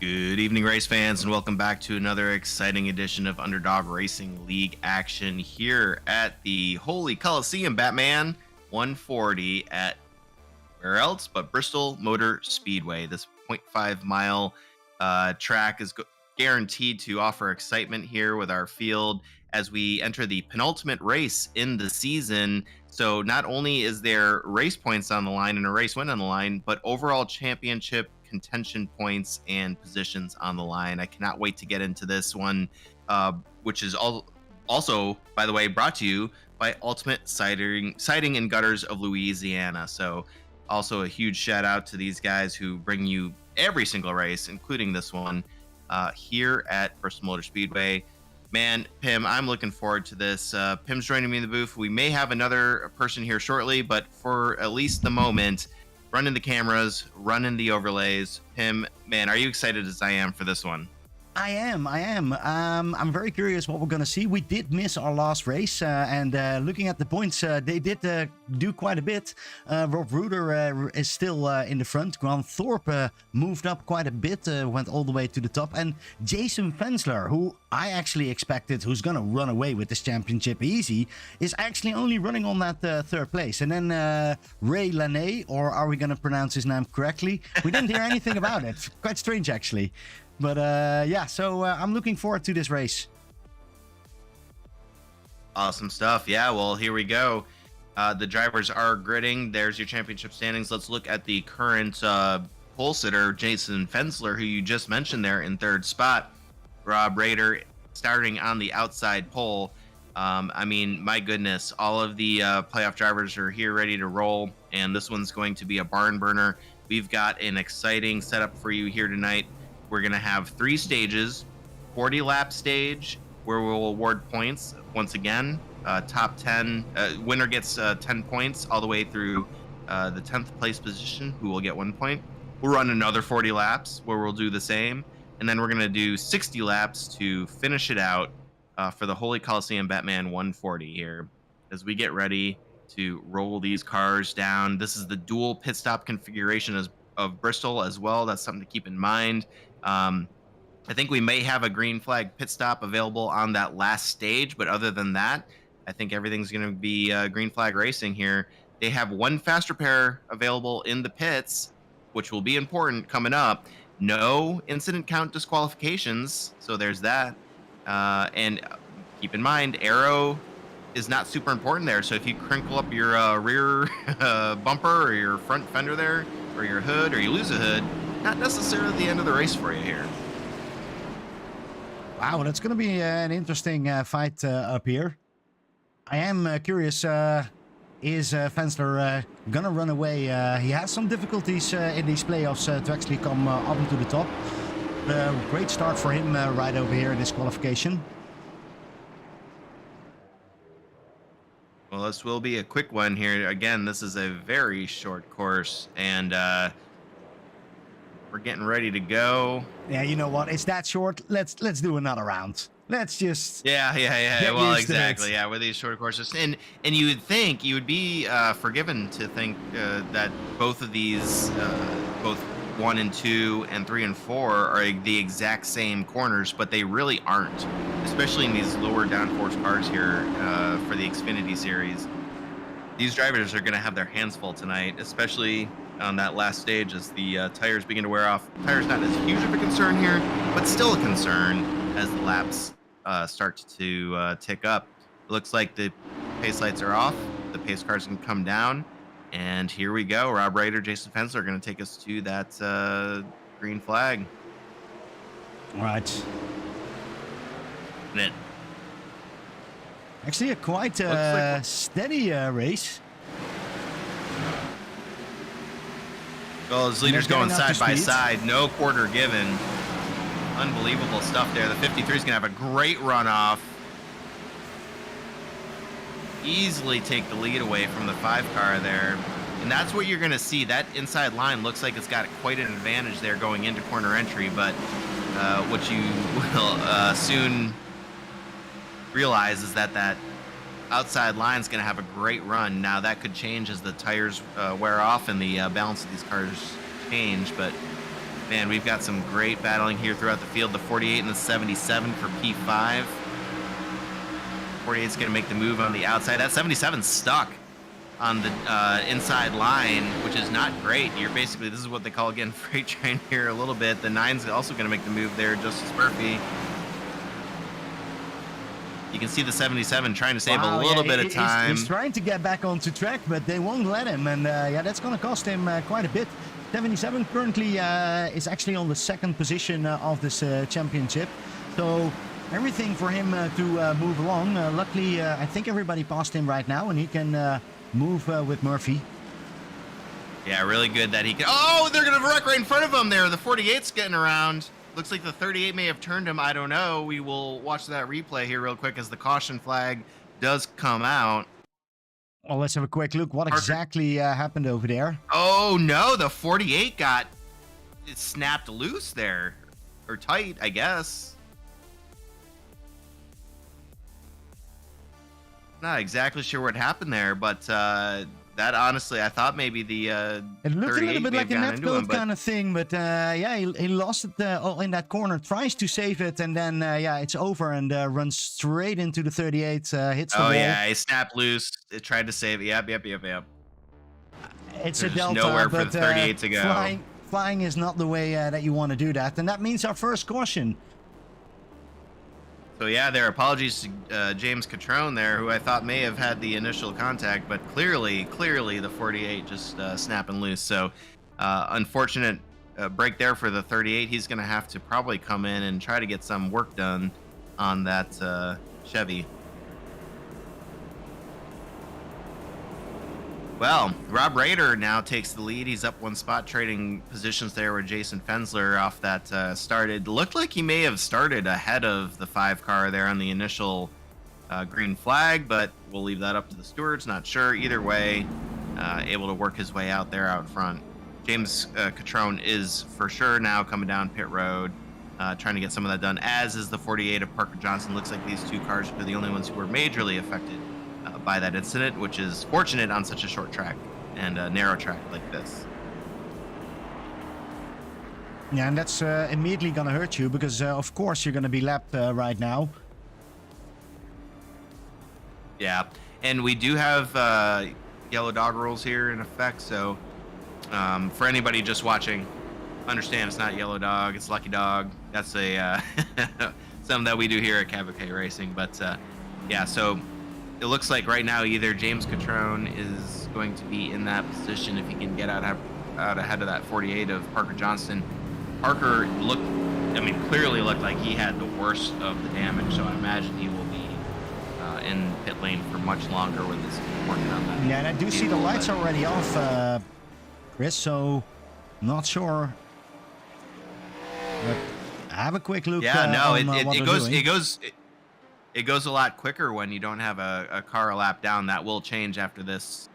Good evening, race fans, and welcome back to another exciting edition of Underdog Racing League action here at the Holy Coliseum Batman 140 at where else but Bristol Motor Speedway. This 0.5 mile track is guaranteed to offer excitement here with our field as we enter the penultimate race in the season. So not only is there race points on the line and a race win on the line, but overall championship contention points and positions on the line. I cannot wait to get into this one, which is also, by the way, brought to you by Ultimate Siding and Gutters of Louisiana. So also a huge shout out to these guys who bring you every single race, including this one here at Bristol Motor Speedway. Man, Pim, I'm looking forward to this. Pim's joining me in the booth. We may have another person here shortly, but for at least the moment, running the cameras, running the overlays. Pim, man, are you excited as I am for this one? I am. I'm very curious what we're going to see. We did miss our last race, and looking at the points, they did do quite a bit. Rob Ruder is still in the front. Grant Thorpe moved up quite a bit, went all the way to the top. And Jason Fensler, who I actually expected, who's going to run away with this championship easy, is actually only running on that third place. And then Ray Laney, or are we going to pronounce his name correctly? We didn't hear anything about it. Quite strange, actually. But yeah, so I'm looking forward to this race. Awesome stuff. Yeah, well, here we go. The drivers are gridding. There's your championship standings. Let's look at the current pole sitter, Jason Fensler, who you just mentioned there in third spot. Rob Rader starting on the outside pole. I mean, my goodness, all of the playoff drivers are here ready to roll, and this one's going to be a barn burner. We've got an exciting setup for you here tonight. We're going to have 3 stages, 40 lap stage, where we'll award points once again. Top 10, winner gets 10 points all the way through the 10th place position, who will get 1 point. We'll run another 40 laps where we'll do the same. And then we're going to do 60 laps to finish it out for the Holy Coliseum Batman 140 here as we get ready to roll these cars down. This is the dual pit stop configuration of Bristol as well. That's something to keep in mind. I think we may have a green flag pit stop available on that last stage, but other than that, I think everything's going to be green flag racing here. They have 1 fast repair available in the pits, which will be important coming up. No incident count disqualifications, so there's that. And keep in mind, aero is not super important there. So if you crinkle up your rear bumper or your front fender there, or your hood, or you lose a hood, not necessarily the end of the race for you here. Wow, that's going to be an interesting fight up here. I am curious, is Fensler going to run away? He has some difficulties in these playoffs to actually come up into the top. Great start for him right over here in this qualification. Well, this will be a quick one here. Again, this is a very short course, and we're getting ready to go. Yeah, you know what? It's that short. Let's do another round. Let's just yeah. Well, exactly. Yeah, with these short courses, and you would think you would be forgiven to think that both of these, both 1 and 2 and 3 and 4, are the exact same corners, but they really aren't. Especially in these lower downforce cars here for the Xfinity series. These drivers are going to have their hands full tonight, especially on that last stage as the tires begin to wear off. Tires not as huge of a concern here, but still a concern as the laps start to tick up. It looks like the pace lights are off. The pace cars can come down. And here we go. Rob Rader, Jason Fensler are going to take us to that green flag. All right. It actually a quite steady race. Well, his leader's going side by side, no quarter given. Unbelievable stuff there. The 53 is going to have a great runoff. Easily take the lead away from the 5 car there. And that's what you're going to see. That inside line looks like it's got quite an advantage there going into corner entry, but what you will soon realize is that outside line is going to have a great run. Now that could change as the tires wear off and the balance of these cars change, but Man, we've got some great battling here throughout the field. The 48 and the 77 for P5. 48's going to make the move on the outside. That 77's stuck on the inside line, which is not great. You're basically, this is what they call, again, freight train here a little bit. The 9's also going to make the move there, Justice Murphy. You can see the 77 trying to save a little bit of time. He's trying to get back onto track, but they won't let him. And yeah, that's going to cost him quite a bit. 77 currently is actually on the second position of this championship. So everything for him to move along. Luckily, I think everybody passed him right now, and he can move with Murphy. Yeah, really good that he can. Oh, they're going to wreck right in front of him there. The 48's getting around. Looks like the 38 may have turned him. I don't know. We will watch that replay here real quick as the caution flag does come out. Well, let's have a quick look. What exactly happened over there? Oh, no. The 48 got it snapped loose there. Or tight, I guess. Not exactly sure what happened there, but that honestly, I thought maybe the it looked a little bit like a net code kind of thing, but yeah, he lost it in that corner, tries to save it, and then yeah, it's over and runs straight into the 38, hits the wall. Oh yeah, he snapped loose. It tried to save it. Yep. It's There's a delta, nowhere but for the 38 to go. Flying is not the way that you want to do that, and that means our first caution. So yeah, their apologies to James Catrone there, who I thought may have had the initial contact, but clearly the 48 just snapping loose. So unfortunate break there for the 38. He's going to have to probably come in and try to get some work done on that Chevy. Well, Rob Rader now takes the lead. He's up one spot, trading positions there with Jason Fensler off that started. Looked like he may have started ahead of the 5 car there on the initial green flag, but we'll leave that up to the stewards. Not sure. Either way, able to work his way out there out front. James Catrone is for sure now coming down pit road, trying to get some of that done, as is the 48 of Parker Johnson. Looks like these 2 cars are the only ones who were majorly affected by that incident, which is fortunate on such a short track and a narrow track like this. Yeah, and that's immediately going to hurt you because, of course, you're going to be lapped right now. Yeah, and we do have yellow dog rules here in effect, so for anybody just watching, understand it's not yellow dog, it's lucky dog. That's a something that we do here at CAVOK Racing, but yeah, so it looks like right now either James Catrone is going to be in that position if he can get out ahead of that 48 of Parker Johnson. Parker clearly looked like he had the worst of the damage, so I imagine he will be in pit lane for much longer with this working on that. Yeah, and I do see the lights already off, Chris, so not sure. But have a quick look. Yeah, no, it goes a lot quicker when you don't have a car a lap down. That will change after this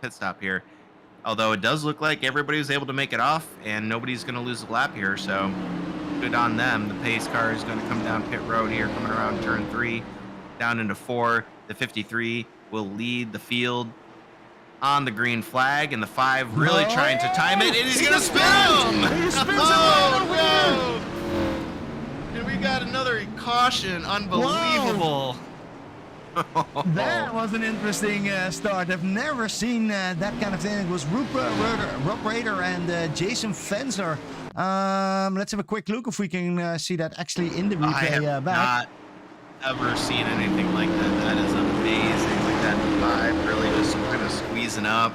pit stop here. Although it does look like everybody was able to make it off and nobody's going to lose a lap here. So good on them. The pace car is going to come down pit road here, coming around turn 3, down into 4. The 53 will lead the field on the green flag, and the 5 really trying to time it, and he's going to spin him! He spins no! And we got another caution. Unbelievable. That was an interesting start. I've never seen that kind of thing. It was Rob Rader and Jason Fensler. Let's have a quick look if we can see that actually in the replay I have back. not ever seen anything like that. That is amazing. Like that 5 really just kind of squeezing up.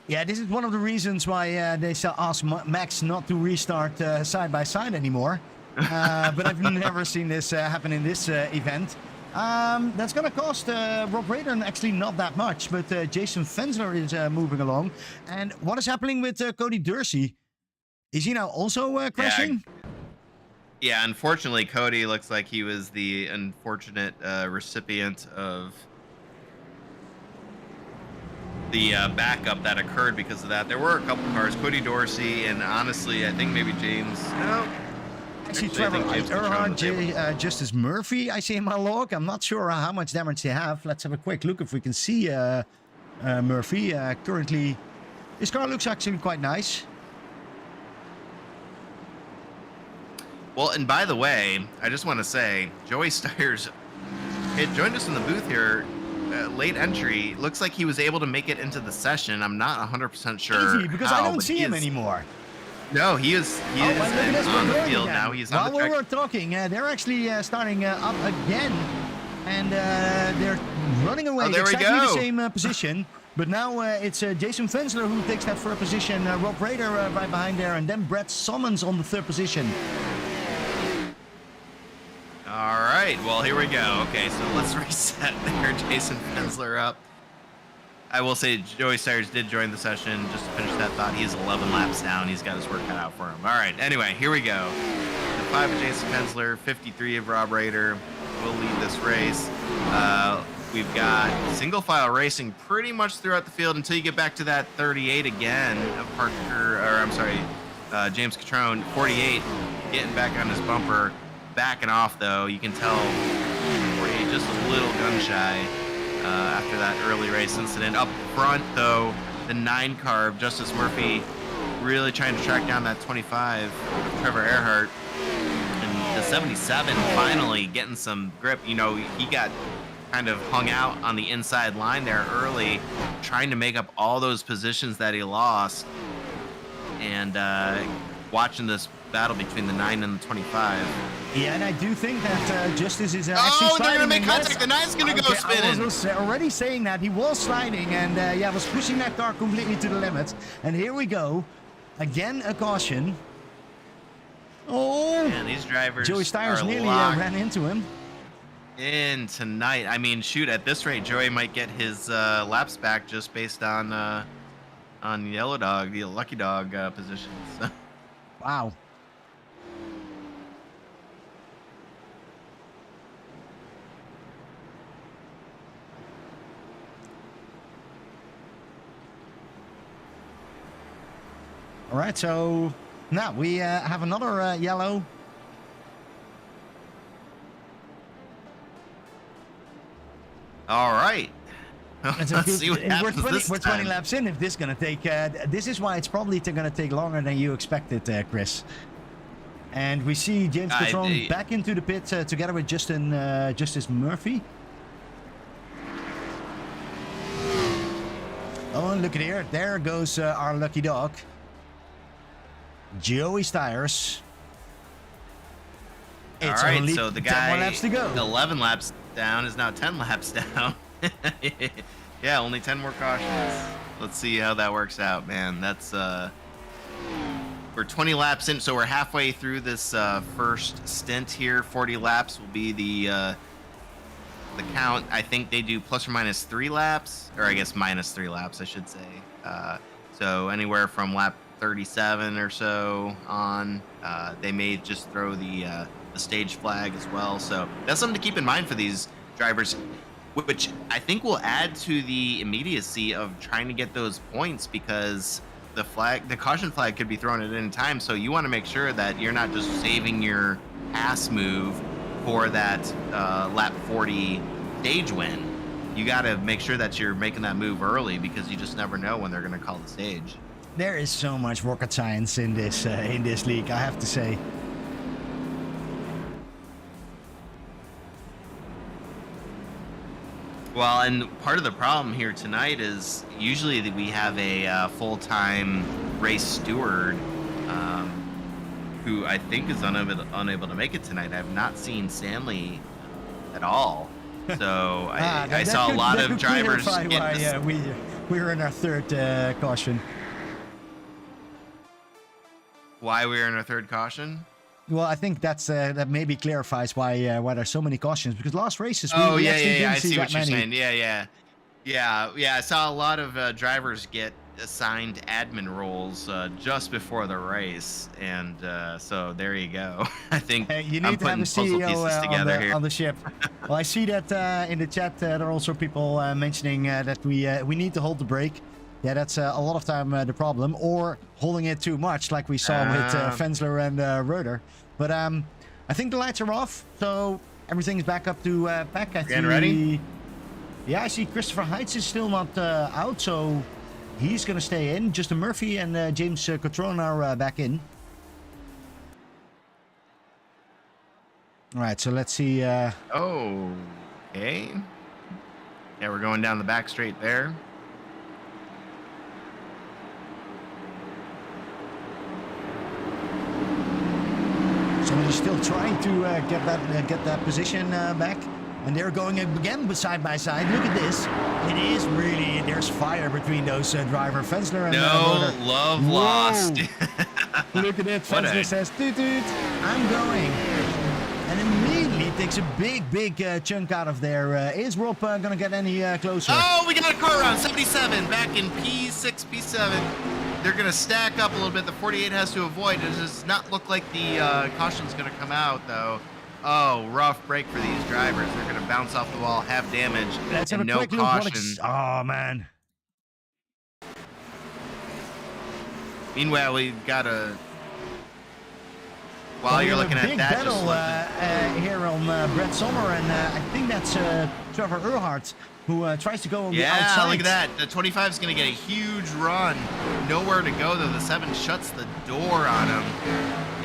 Yeah, this is one of the reasons why they asked Max not to restart side by side anymore. But I've never seen this happen in this event. That's going to cost Rob Rader actually not that much, but Jason Fensler is moving along. And what is happening with Cody Dorsey? Is he now also crashing? Yeah, unfortunately, Cody looks like he was the unfortunate recipient of the backup that occurred because of that. There were a couple cars, Cody Dorsey, and honestly, I think maybe James. No. Actually, Trevor Earhart, Justice Murphy, I see in my log. I'm not sure how much damage they have. Let's have a quick look if we can see Murphy. Currently, his car looks actually quite nice. Well, and by the way, I just want to say, Joey Styres had joined us in the booth here. Late entry. Looks like he was able to make it into the session. I'm not 100% sure. Easy, because how, I don't but see he him is- anymore. No, he is. He Oh, is and look at this, on we're the going field again. now. He's While on the we track. were talking, they're actually starting up again, and they're running away. Oh, there we exactly the go. same position. But now it's Jason Fensler who takes that third position. Rob Rader right behind there, and then Brett Sommons on the third position. All right. Well, here we go. Okay, so let's reset there. Jason Fensler up. I will say Joey Styres did join the session. Just to finish that thought, he's 11 laps down. He's got his work cut out for him. All right. Anyway, here we go. The 5 of Jason Fensler, 53 of Rob Rader will lead this race. We've got single file racing pretty much throughout the field until you get back to that 38 again of James Catrone, 48, getting back on his bumper, backing off though. You can tell 48 just a little gun shy after that early race incident. Up front though, the 9 car of Justice Murphy really trying to track down that 25 of Trevor Earhart. And the 77 finally getting some grip. You know, he got kind of hung out on the inside line there early, trying to make up all those positions that he lost, and watching this battle between the 9 and the 25. Yeah, and I do think that Justice is actually Oh, sliding. they're gonna make and that's- contact. The 9's gonna go I spinning. was already saying that he was sliding and was pushing that car completely to the limits. And here we go, again a caution. Oh, And these drivers Joey Styres are nearly locked ran into him. in tonight. I mean, shoot, at this rate, Joey might get his laps back just based on Yellow Dog, the Lucky Dog positions. Wow. All right, so now we have another yellow. All right. It's a Let's good- see what we're happens 20, this we're 20 time. laps in if this is going to take... this is why it's probably going to take longer than you expected, Chris. And we see James Catrone back into the pit together with Justice Murphy. Oh, and look at here. There goes our lucky dog. Joey Styres. All It's right, only so the 10 guy more laps to go. 11 laps down is now 10 laps down. Yeah, only 10 more cautions. Let's see how that works out, man. That's we're 20 laps in, so we're halfway through this first stint here. 40 laps will be the count. I think they do plus or minus 3 laps, or I guess minus 3 laps, I should say. So anywhere from lap 37 or so on, they may just throw the stage flag as well. So that's something to keep in mind for these drivers, which I think will add to the immediacy of trying to get those points, because the caution flag could be thrown at any time. So you want to make sure that you're not just saving your pass move for that lap 40 stage win. You got to make sure that you're making that move early, because you just never know when they're going to call the stage. There is so much rocket science in this league, I have to say. Well, and part of the problem here tonight is usually that we have a full-time race steward who I think is unable to make it tonight. I have not seen Stanley at all. So I saw a lot of drivers get we were in our third caution. Why we were in our third caution? Well, I think that maybe clarifies why there's so many cautions, because last races we Oh, actually didn't I see see that what you're many. saying. Yeah. I saw a lot of drivers get assigned admin roles just before the race, and so there you go. I think You I'm need to have putting a puzzle CEO pieces together here. on the ship. Well, I see that in the chat there are also people mentioning that we need to hold the brake. Yeah, that's a lot of time the problem, or holding it too much, like we saw with Fensler and Roeder. But I think the lights are off, so everything's back up to back. Getting ready? Yeah, I see Christopher Heitz is still not out, so he's going to stay in. Justin Murphy and James Catrone are back in. All right, so let's see. Oh, okay. Yeah, we're going down the back straight there. Somebody's still trying to get that position back. And they're going again side by side. Look at this. It is really, there's fire between those driver, Fensler and No Motor. love Whoa. lost. Look at it. Fensler says, toot toot, I'm going. And immediately takes a big chunk out of there. Is Rob going to get any closer? Oh, we got a car around 77 back in P6, P7. They're going to stack up a little bit. The 48 has to avoid. It does not look like the caution's going to come out, though. Oh, rough break for these drivers. They're going to bounce off the wall, have damage, Let's and have a no quick caution. Look. Oh, man. Meanwhile, we've got a... While you're looking at that, battle here on Brett Sommer, and I think that's Trevor Earhart, who tries to go on the outside. Yeah, look at that. The 25 is going to get a huge run. Nowhere to go, though. The 7 shuts the door on him.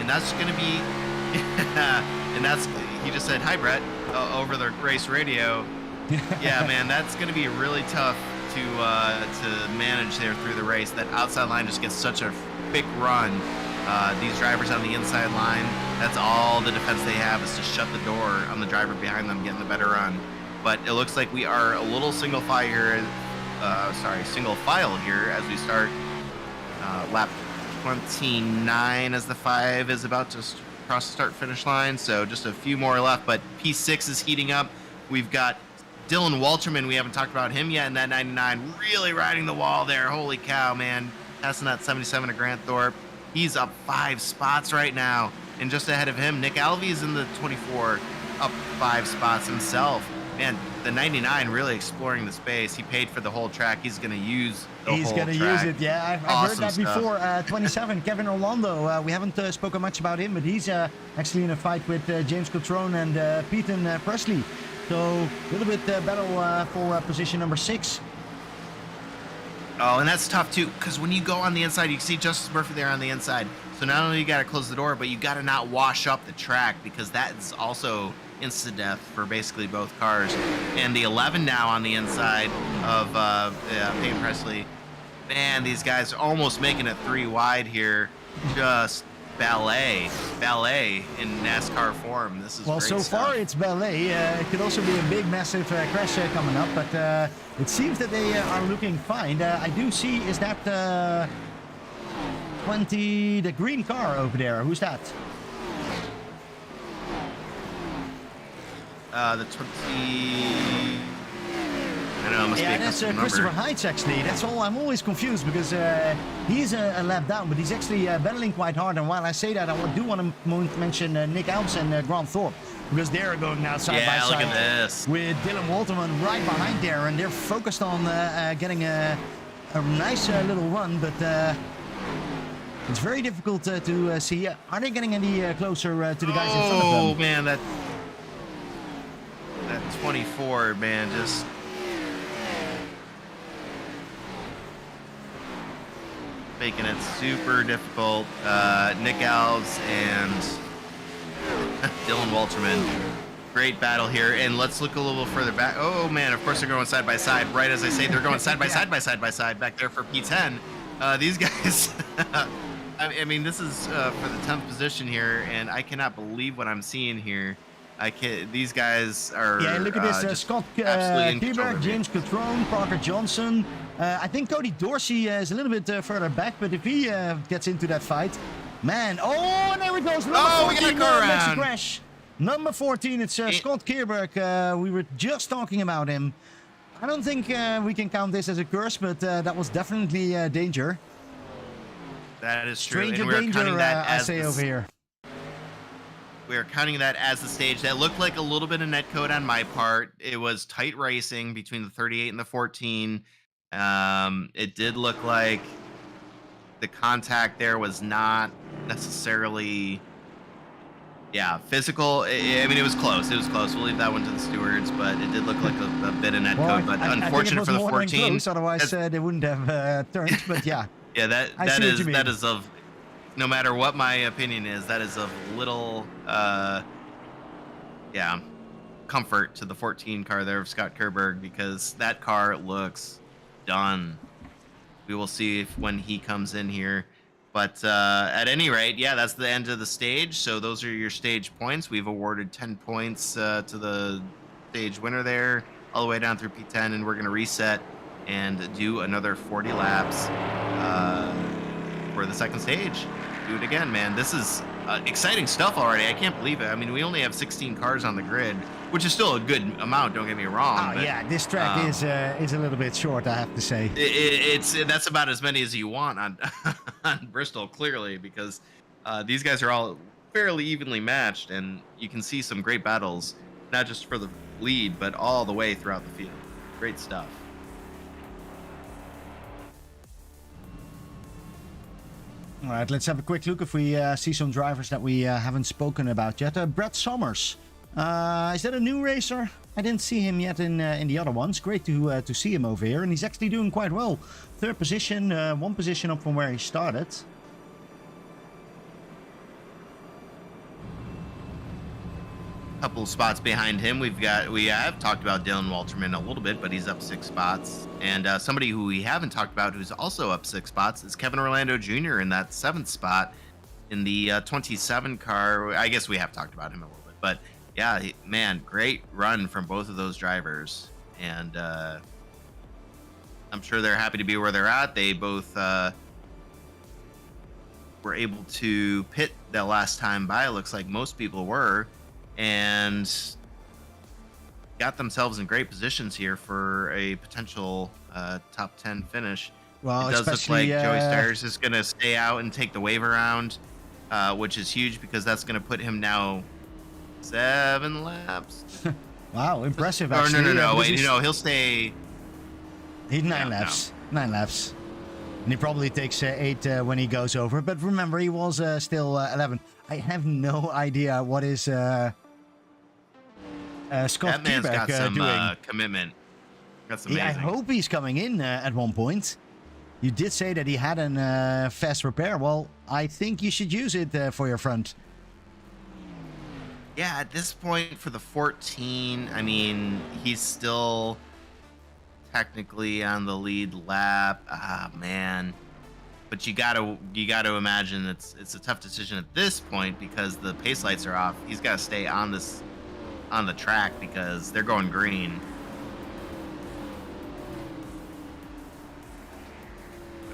And that's going to be... and that's... He just said, hi, Brett, over the race radio. Yeah, man, that's going to be really tough to manage there through the race. That outside line just gets such a big run. These drivers on the inside line, that's all the defense they have is to shut the door on the driver behind them getting the better run. But it looks like we are a little single file here as we start lap 29 as the 5 is about to cross the start finish line. So just a few more left, but P6 is heating up. We've got Dylan Walterman. We haven't talked about him yet in that 99, really riding the wall there. Holy cow, man. Passing that 77 to Grant Thorpe. He's up 5 spots right now. And just ahead of him, Nick Alvey's in the 24, up 5 spots himself. Man, the 99 really exploring the space. He paid for the whole track. He's going to use the whole track. He's going to use it, yeah. I've heard that before. 27, Kevin Orlando. We haven't spoken much about him, but he's actually in a fight with James Cotrone and Peyton Presley. So a little bit battle for position number 6. Oh, and that's tough too, because when you go on the inside, you see Justice Murphy there on the inside. So not only you got to close the door, but you got to not wash up the track, because that's also instant death for basically both cars. And the 11 now on the inside of Peyton Presley. Man, these guys are almost making it 3 wide here. Just ballet in NASCAR form. This is well, great so stuff. far it's ballet. It could also be a big, massive crash coming up, but it seems that they are looking fine. I do see, is that 20, the green car over there? Who's that? The 20... I know, it must yeah, be a that's custom Christopher number. Heights, actually. That's all. I'm always confused because he's a lap down, but he's actually battling quite hard. And while I say that, I do want to mention Nick Alves and Grant Thorpe, because they're going now side by side. Yeah, look at this. With Dylan Walterman right behind there, and they're focused on getting a nice little run, but it's very difficult to see. Are they getting any closer to the guys in front of them? Oh, man, that 24, man, just... making it super difficult. Nick Alves and Dylan Walterman. Great battle here. And let's look a little further back. Oh, man, of course they're going side by side. Right as I say, they're going side by side back there for P10. These guys, I mean, this is for the 10th position here, and I cannot believe what I'm seeing here. These guys are... Yeah, look at this. Scott Kieberg, James Cotrone, Parker Johnson. I think Cody Dorsey is a little bit further back, but if he gets into that fight, man. Oh, and there it goes. Number 14, we got a car makes a around. crash. Number 14, it's Scott Kieberg. We were just talking about him. I don't think we can count this as a curse, but that was definitely danger. That is true. Stranger And we're danger, counting that I as say over here. We are counting that as the stage. That looked like a little bit of netcode on my part. It was tight racing between the 38 and the 14. It did look like the contact there was not necessarily, physical. I mean, it was close. It was close. We'll leave that one to the stewards, but it did look like a bit of netcode. But unfortunate for the 14. Close, otherwise, they wouldn't have turned. But yeah. Yeah, that is of. No matter what my opinion is, that is of little yeah, comfort to the 14 car there of Scott Kerberg, because that car looks done. We will see if when he comes in here. But at any rate, yeah, that's the end of the stage. So those are your stage points. We've awarded 10 points to the stage winner there, all the way down through P10, and we're going to reset and do another 40 laps for the second stage. Do it again, man. This is exciting stuff already. I can't believe it. I mean, we only have 16 cars on the grid, which is still a good amount. Don't get me wrong. Oh but, yeah, this track is a little bit short, I have to say. That's about as many as you want on on Bristol, clearly, because these guys are all fairly evenly matched, and you can see some great battles, not just for the lead, but all the way throughout the field. Great stuff. All right, let's have a quick look if we see some drivers that we haven't spoken about yet. Brett Sommers. Is that a new racer? I didn't see him yet in the other ones. Great to see him over here, and he's actually doing quite well. Third position, one position up from where he started. Couple spots behind him, we have talked about Dylan Walterman a little bit, but he's up 6 spots. And somebody who we haven't talked about who's also up 6 spots is Kevin Orlando Jr. in that 7th spot in the 27 car. I guess we have talked about him a little bit, but yeah, man, great run from both of those drivers. And I'm sure they're happy to be where they're at. They both were able to pit the last time by. It looks like most people were, and got themselves in great positions here for a potential top 10 finish. Well, it does look like Joey Stires is going to stay out and take the wave around, which is huge, because that's going to put him now 7 laps. Wow, impressive. Or Actually. no, wait, he'll stay. He's 9 laps. 9 laps. And he probably takes 8 when he goes over. But remember, he was still 11. I have no idea what is Scott That man's Kiebeck, got some doing. commitment. That's amazing. Yeah, I hope he's coming in at one point. You did say that he had a fast repair. Well, I think you should use it for your front. Yeah, at this point for the 14, I mean, he's still technically on the lead lap. Ah, man. But you gotta imagine it's a tough decision at this point, because the pace lights are off. He's got to stay on the track because they're going green.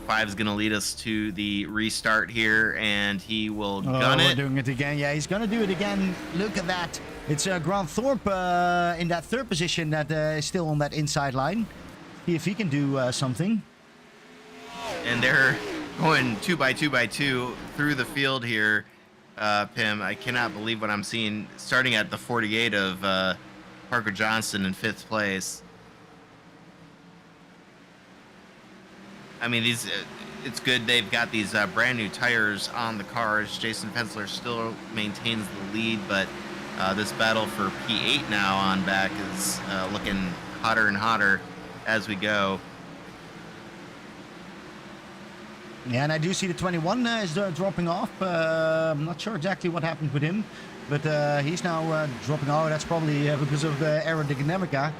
Five's gonna lead us to the restart here, and he will gun it. We're doing it again. Yeah, he's gonna do it again. Look at that. It's Grant Thorpe in that 3rd position that is still on that inside line. See if he can do something. And they're going 2 by 2 by 2 through the field here, Pim. I cannot believe what I'm seeing, starting at the 48 of Parker Johnson in 5th place. I mean, it's good they've got these brand new tires on the cars. Jason Fensler still maintains the lead, but this battle for P8 now on back is looking hotter and hotter as we go. Yeah, and I do see the 21 is dropping off. I'm not sure exactly what happened with him, but he's now dropping off. That's probably because of aerodynamica,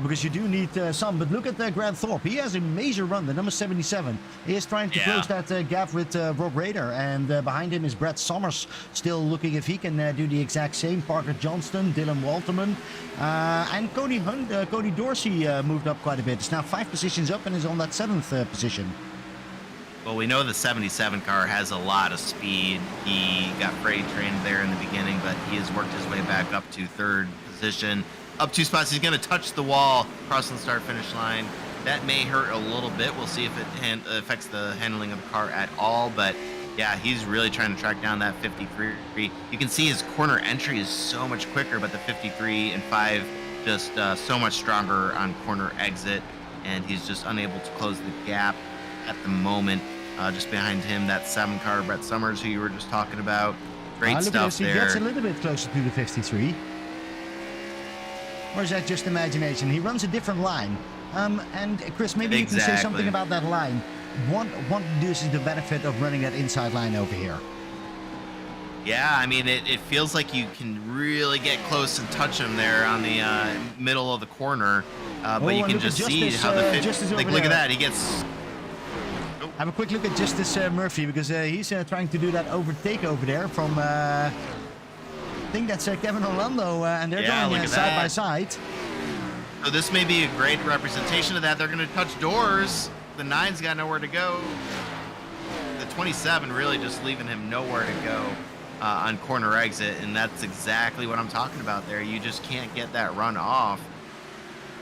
because you do need some. But look at Grant Thorpe. He has a major run, the number 77. He is trying to close that gap with Rob Rader, and behind him is Brett Sommers, still looking if he can do the exact same. Parker Johnston, Dylan Walterman, and Cody Dorsey moved up quite a bit. It's now 5 positions up and is on that 7th position. Well, we know the 77 car has a lot of speed. He got freight trained there in the beginning, but he has worked his way back up to 3rd position. Up 2 spots, he's going to touch the wall, crossing the start-finish line. That may hurt a little bit. We'll see if it affects the handling of the car at all. But, yeah, he's really trying to track down that 53. You can see his corner entry is so much quicker, but the 53 and 5 just so much stronger on corner exit, and he's just unable to close the gap at the moment. Just behind him, that 7 car, Brett Sommers, who you were just talking about. Great stuff there. He gets a little bit closer to the 53. Or is that just imagination? He runs a different line. And Chris, maybe you can say something about that line. What is the benefit of running that inside line over here? Yeah, I mean, it feels like you can really get close and touch him there on the middle of the corner, but you and can look at just see Justice, how the Justice like over look at there. that, he gets. Have a quick look at Justice Murphy, because he's trying to do that overtake over there from, I think that's Kevin Orlando, and they're Yeah, going look at side by that. side. So this may be a great representation of that. They're going to touch doors. The 9's got nowhere to go. The 27 really just leaving him nowhere to go on corner exit, and that's exactly what I'm talking about there. You just can't get that run off.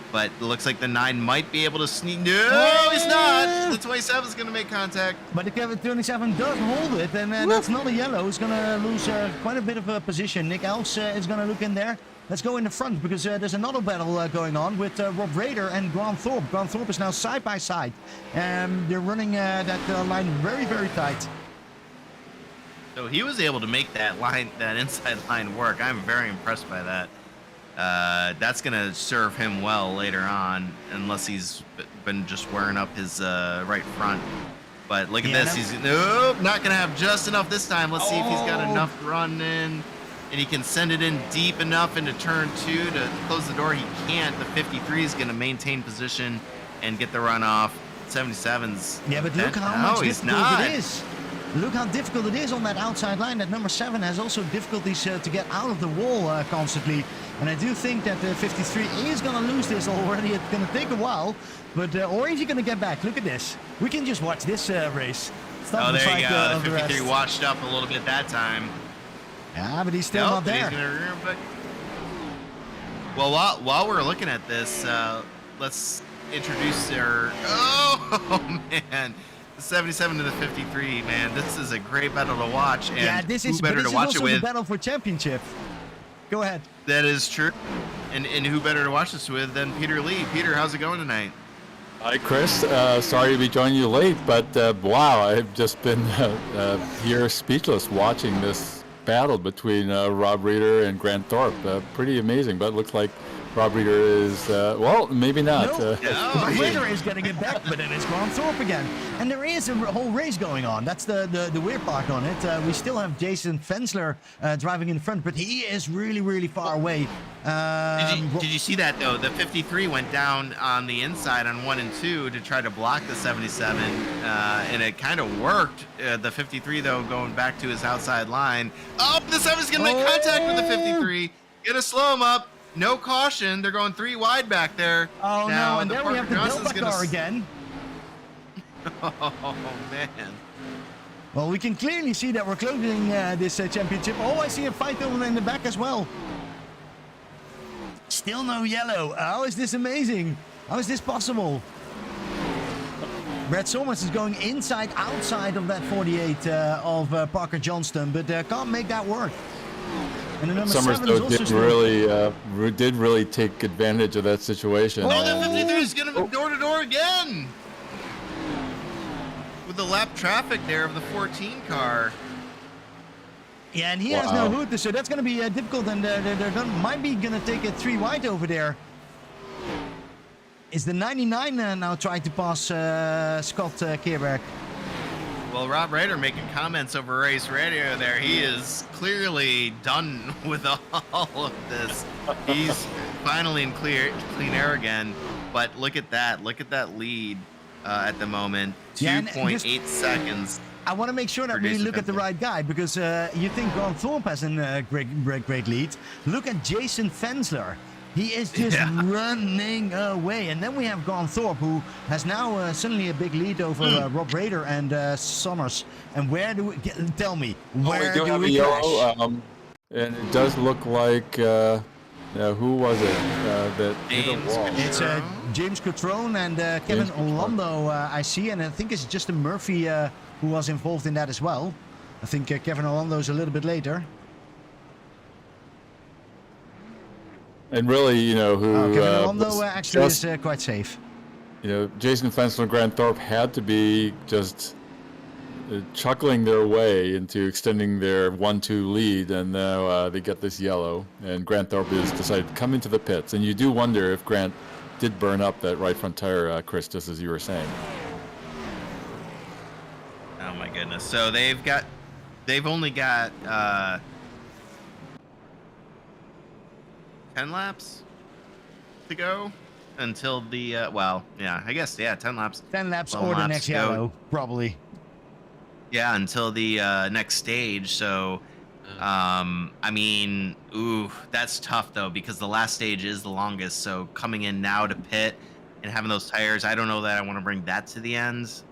But it looks like the 9 might be able to sneak. No, he's not. The 27 is going to make contact. But the Kevin 27 does hold it, and that's not a yellow. He's going to lose quite a bit of a position. Nick Elks is going to look in there. Let's go in the front, because there's another battle going on with Rob Rader and Grant Thorpe. Grant Thorpe is now side by side. They're running that line very, very tight. So he was able to make that line, that inside line work. I'm very impressed by that. That's going to serve him well later on, unless he's been just wearing up his right front. But look at this. He's nope, not going to have just enough this time. Let's see if he's got enough run in. And he can send it in deep enough into turn 2 to close the door. He can't. The 53 is going to maintain position and get the run off. 77's. Yeah, but look how much difficult it is. Look how difficult it is on that outside line. That number 7 has also difficulties to get out of the wall constantly. And I do think that the 53 is going to lose this already. It's going to take a while, but or is he going to get back? Look at this. We can just watch this race. Oh, there you go. The 53 washed up a little bit that time. Yeah, but he's still not there. Well, while we're looking at this, let's introduce our. Oh man, the 77 to the 53. Man, this is a great battle to watch. And yeah, this is better to watch it with. The battle for championship. Go ahead. That is true. And who better to watch this with than Peter Lee? Peter, how's it going tonight? Hi, Chris. Sorry to be joining you late, but wow, I've just been here speechless watching this battle between Rob Reeder and Grant Thorpe. Pretty amazing, but it looks like Rob Reeder is, well, maybe not. No, Reeder is getting it back, but then it's Grant Thorpe again. And there is a whole race going on. That's the weird part on it. We still have Jason Fensler driving in front, but he is really, really far away. Did you see that, though? The 53 went down on the inside on 1 and 2 to try to block the 77, and it kind of worked. The 53, though, going back to his outside line. Oh, the 7's going to make contact with the 53. Gonna slow him up. No caution. They're going 3 wide back there. Oh, now, no, and there we have the Delta car again. Oh, man. Well, we can clearly see that we're closing this championship. Oh, I see a fight over in the back as well. Still no yellow. How is this amazing? How is this possible? Brad Somers is going inside, outside of that 48 of Parker Johnston, but can't make that work. And the number Summers 7 is also did really take advantage of that situation. Oh, the 53 is going to go door to door again. With the lap traffic there of the 14 car. Yeah, and he has no hood, so that's going to be difficult, and they're might be going to take a 3 wide over there. Is the 99 now trying to pass Scott Keerberg? Well, Rob Rader making comments over race radio there. He is clearly done with all of this. He's finally in clean air again. But look at that. Look at that lead at the moment. 2.8 seconds. I want to make sure that we look at the right guy, because you think Grant Thorpe has a great lead. Look at Jason Fensler. He is just running away. And then we have Grant Thorpe, who has now suddenly a big lead over Rob Rader and Summers. And where do we tell me? Where do we crash? And it does look like who was it that hit a wall? It's James Cotrone and Kevin Orlando, I see, and I think it's Justin Murphy who was involved in that as well. I think Kevin Orlando is a little bit later. And really, Kevin Orlando actually is quite safe. Jason Fensler and Grant Thorpe had to be just chuckling their way into extending their 1-2 lead, and now they get this yellow, and Grant Thorpe has decided to come into the pits. And you do wonder if Grant did burn up that right front tire, Chris, just as you were saying. Oh my goodness. So they've got they've only got 10 laps to go until the I guess 10 laps. 10 laps 11 or the laps next to go. yellow, probably. Yeah, until the next stage. So, I mean, that's tough though because the last stage is the longest. So coming in now to pit and having those tires, I don't know that I want to bring that to the ends.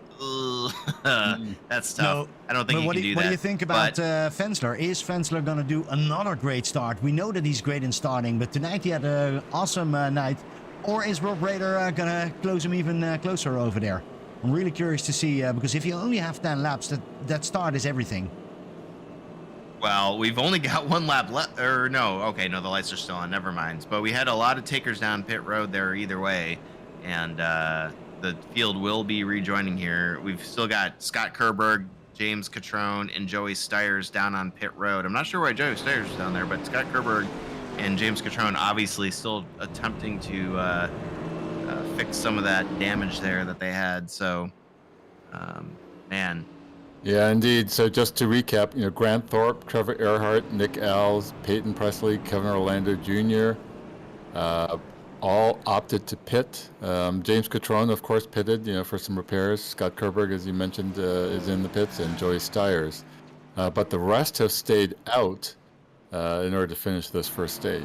That's tough. No, I don't think but you can do that. what do you think about Fensler? Is Fensler going to do another great start? We know that he's great in starting, but tonight he had an awesome night. Or is Rob Raider going to close him even closer over there? I'm really curious to see, because if you only have 10 laps, that start is everything. Well, we've only got one lap left, or no, okay, no, the lights are still on, never mind. But we had a lot of takers down pit road there either way, and the field will be rejoining here. We've still got Scott Kerberg, James Catrone, and Joey Stiers down on pit road. I'm not sure why Joey Stiers is down there, but Scott Kerberg and James Catrone obviously still attempting to fix some of that damage there that they had. So, man. Yeah, indeed. So just to recap, Grant Thorpe, Trevor Earhart, Nick Alves, Peyton Presley, Kevin Orlando Jr., all opted to pit. James Catrone, of course, pitted, for some repairs. Scott Kerberg, as you mentioned, is in the pits, and Joey Stiers. But the rest have stayed out in order to finish this first stage.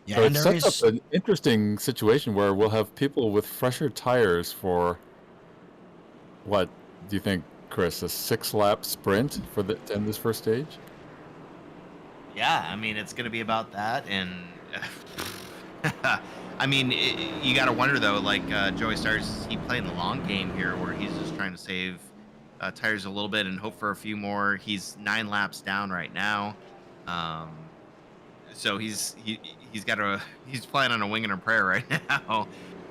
Yeah, so and it there sets up an interesting situation where we'll have people with fresher tires for, what do you think, Chris, a 6-lap sprint to end this first stage? Yeah, I mean, it's going to be about that. And I mean, you got to wonder, though, like Joey Stiers, is he playing the long game here where he's just trying to save tires a little bit and hope for a few more? He's 9 laps down right now. So he's playing on a wing and a prayer right now.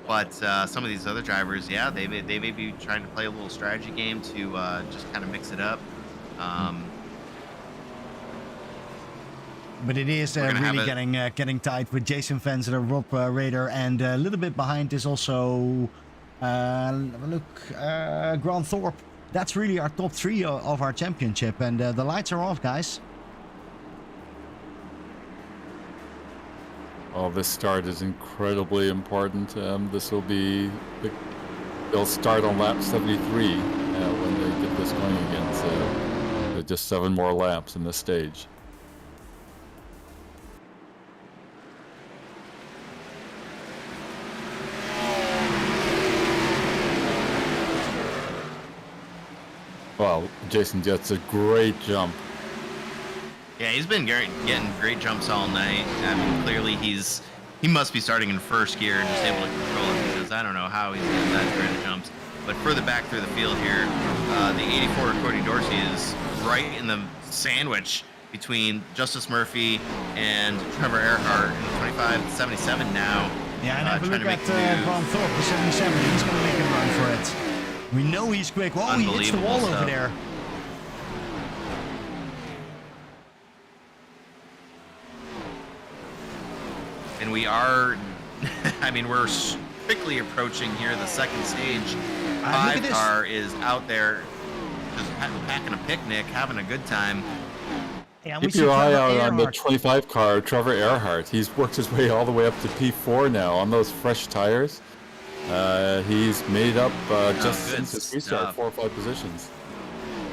But some of these other drivers, yeah, they may be trying to play a little strategy game to just kind of mix it up. But it is really getting tight with Jason Fensler, Rob Raider, and a little bit behind is also Grant Thorpe. That's really our top 3 of our championship, and the lights are off, guys. Oh, this start is incredibly important. They'll start on lap 73 when they get this going again. So just 7 more laps in this stage. Well, Jason gets a great jump. Yeah, he's been getting great jumps all night. I mean, clearly he must be starting in first gear and just able to control it because I don't know how he's getting that great of jumps. But further back through the field here, the 84 Cody Dorsey is right in the sandwich between Justice Murphy and Trevor Earhart in 25-77 now. Yeah, and have a look at Grant Thorpe, the 77. He's going to make a run for it. We know he's quick. Oh, he hits the wall over there. And we are, I mean, we're quickly approaching here the second stage. 5 car is out there just packing a picnic, having a good time. Yeah, keep your eye out on the 25 car, Trevor Earhart. He's worked his way all the way up to P4 now on those fresh tires. He's made up just since his restart 4 or 5 positions.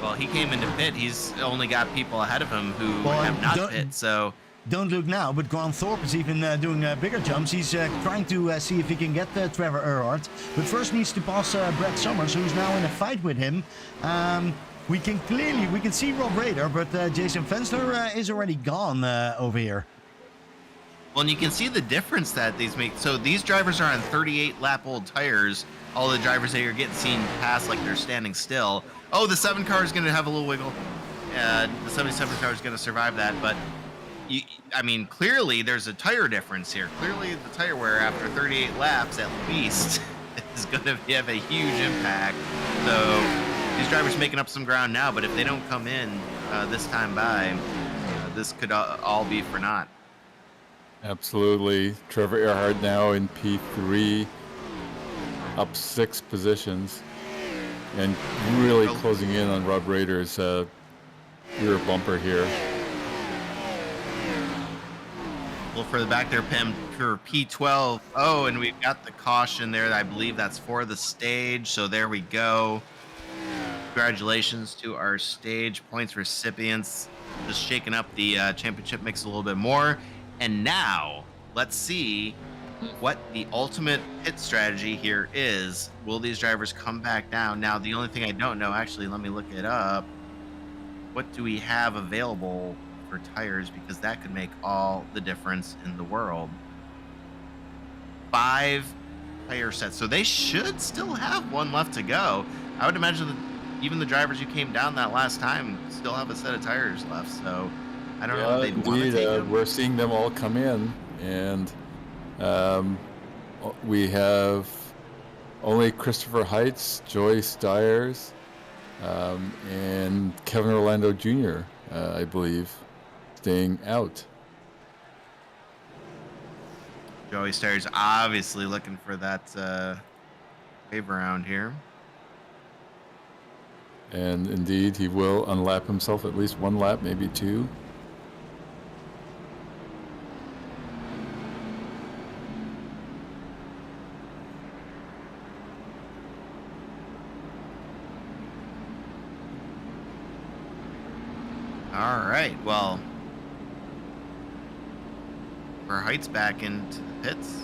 Well, he came into pit. He's only got people ahead of him who have not pit, so... Don't look now, but Grant Thorpe is even doing bigger jumps. He's trying to see if he can get Trevor Earhart, but first needs to pass Brett Summers, who's now in a fight with him. We can see Rob Raider, but Jason Fensler is already gone over here. Well, and you can see the difference that these make. So these drivers are on 38-lap-old tires. All the drivers that you're getting seen pass like they're standing still. Oh, the 7 car is going to have a little wiggle. The 77 car is going to survive that, but I mean, clearly there's a tire difference here. Clearly the tire wear after 38 laps at least is going to have a huge impact. So these drivers making up some ground now, but if they don't come in this time by, this could all be for naught. Absolutely. Trevor Earhart now in P3, up 6 positions. and really closing in on Rob Rader's rear bumper here. A little further back there, Pim, for P12. Oh, and we've got the caution there. I believe that's for the stage. So there we go. Congratulations to our stage points recipients. Just shaking up the championship mix a little bit more. And now let's see what the ultimate pit strategy here is. Will these drivers come back down? Now, the only thing I don't know, actually, let me look it up. What do we have available for tires? Because that could make all the difference in the world. 5 tire sets. So they should still have one left to go. I would imagine that even the drivers who came down that last time still have a set of tires left. So I don't know if they'd want to take them. We're seeing them all come in, and we have only Christopher Heights, Joyce Dyers, and Kevin Orlando Jr., I believe, staying out. Joey Starr's obviously looking for that wave around here. And indeed, he will unlap himself at least one lap, maybe 2. All right, well, for Heights back into the pits.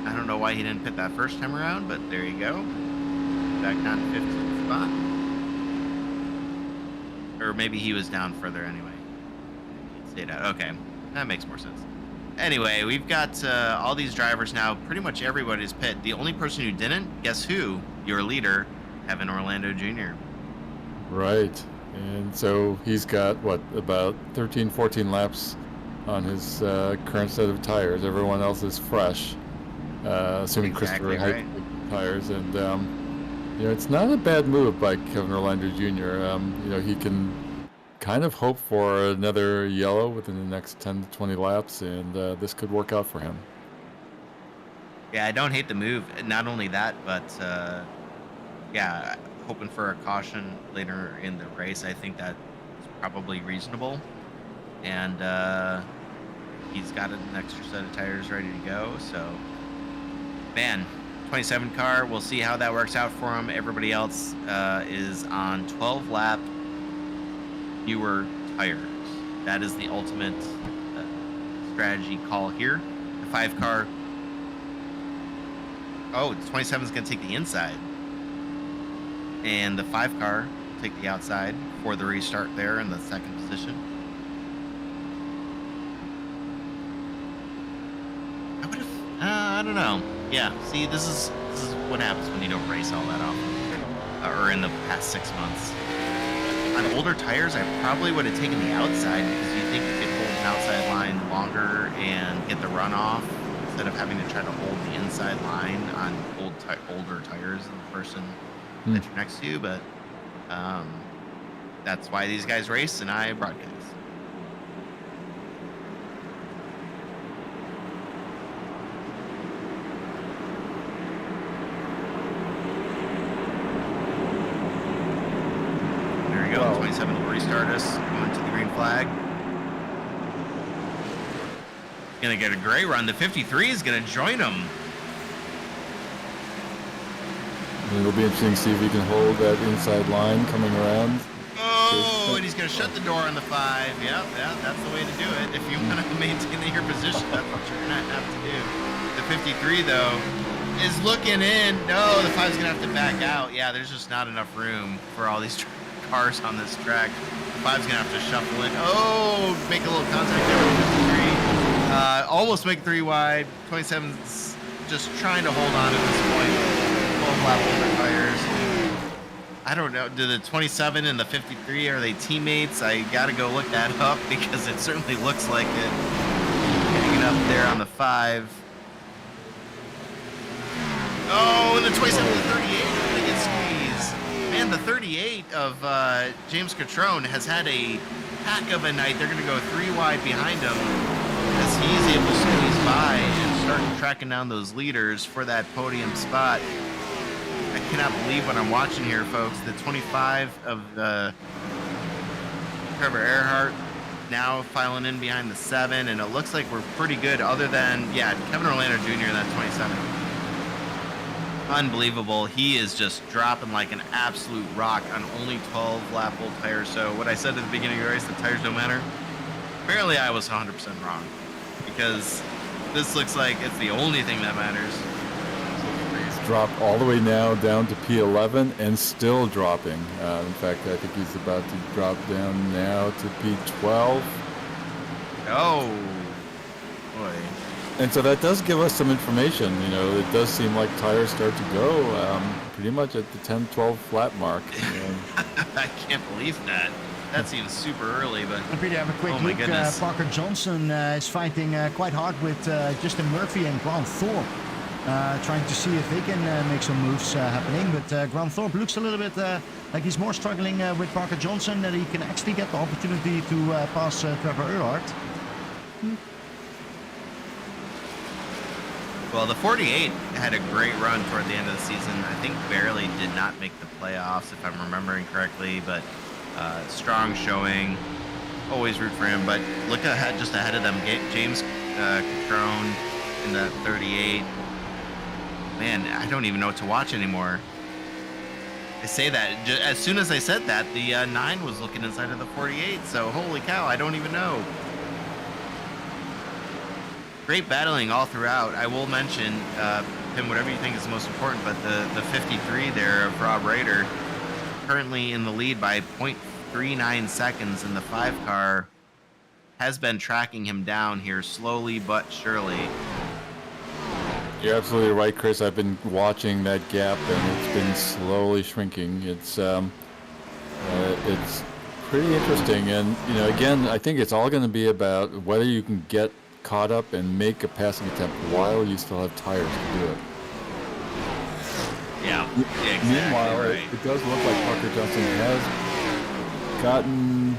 I don't know why he didn't pit that first time around, but there you go. Back down to 15th spot. Or maybe he was down further anyway. He stayed out. Okay, that makes more sense. Anyway, we've got all these drivers now. Pretty much everybody's pit. The only person who didn't, guess who? Your leader, Kevin Orlando Jr. Right. And so he's got, what, about 13, 14 laps on his current set of tires. Everyone else is fresh, assuming Exactly Christopher Heights tires. And, it's not a bad move by Kevin Orlando Jr. He can kind of hope for another yellow within the next 10 to 20 laps, and this could work out for him. Yeah, I don't hate the move. Not only that, but hoping for a caution later in the race. I think that is probably reasonable. And he's got an extra set of tires ready to go. So, man, 27 car. We'll see how that works out for him. Everybody else is on 12 lap fewer tires. That is the ultimate strategy call here. The 5 car. Oh, the 27 is going to take the inside. And the 5 car will take the outside for the restart there in the second position. I don't know. Yeah, see, this is what happens when you don't race all that often. Or in the past 6 months. On older tires, I probably would have taken the outside because you think you could hold an outside line longer and get the runoff instead of having to try to hold the inside line on older tires than the person that you're next to. But that's why these guys race and I broadcast. There we go. 27 will restart us. Going to the green flag. Gonna get a gray run. The 53 is gonna join him. It'll be interesting to see if he can hold that inside line coming around. Oh, and he's going to shut the door on the 5. Yeah, that's the way to do it. If you want to maintain your position, that's what you're going to have to do. The 53, though, is looking in. No, the 5's going to have to back out. Yeah, there's just not enough room for all these cars on this track. The 5's going to have to shuffle in. Oh, make a little contact there with the 53. Almost make 3 wide. 27's just trying to hold on at this point. 12 lap older tires. I don't know. Do the 27 and the 53, are they teammates? I got to go look that up because it certainly looks like it. Hanging up there on the 5. Oh, and the 27 and the 38 are going to get squeezed. Man, the 38 of James Catrone has had a pack of a night. They're going to go 3 wide behind him as he's able to squeeze by and start tracking down those leaders for that podium spot. I cannot believe what I'm watching here, folks. The 25 of Trevor Earhart now filing in behind the 7, and it looks like we're pretty good other than, Kevin Orlando Jr. in that 27. Unbelievable. He is just dropping like an absolute rock on only 12 lap old tires. So what I said at the beginning of the race, the tires don't matter. Apparently I was 100% wrong, because this looks like it's the only thing that matters. He's dropped all the way now down to P11 and still dropping. In fact, I think he's about to drop down now to P12. Oh, boy. And so that does give us some information. You know, it does seem like tires start to go pretty much at the 10, 12 lap mark. I can't believe that. That seems super early, but If we have a quick oh my look, goodness. Parker Johnson is fighting quite hard with Justin Murphy and Grant Thorpe, trying to see if they can make some moves happening. But Grant Thorpe looks a little bit like he's more struggling with Parker Johnson, that he can actually get the opportunity to pass Trevor Earhart. Well, the 48 had a great run toward the end of the season. I think barely did not make the playoffs, if I'm remembering correctly, but strong showing. Always root for him, but look ahead, just ahead of them, James Catrone in that 38. Man, I don't even know what to watch anymore. I say that, as soon as I said that, the 9 was looking inside of the 48, so holy cow, I don't even know. Great battling all throughout. I will mention, Pim, whatever you think is the most important, but the 53 there of Rob Rader, currently in the lead by 0.39 seconds, and the 5 car has been tracking him down here slowly but surely. You're absolutely right, Chris. I've been watching that gap, and it's been slowly shrinking. It's pretty interesting, and you know, again, I think it's all going to be about whether you can get caught up and make a passing attempt while you still have tires to do it. Yeah, exactly. Meanwhile, right. it does look like Parker Johnson has gotten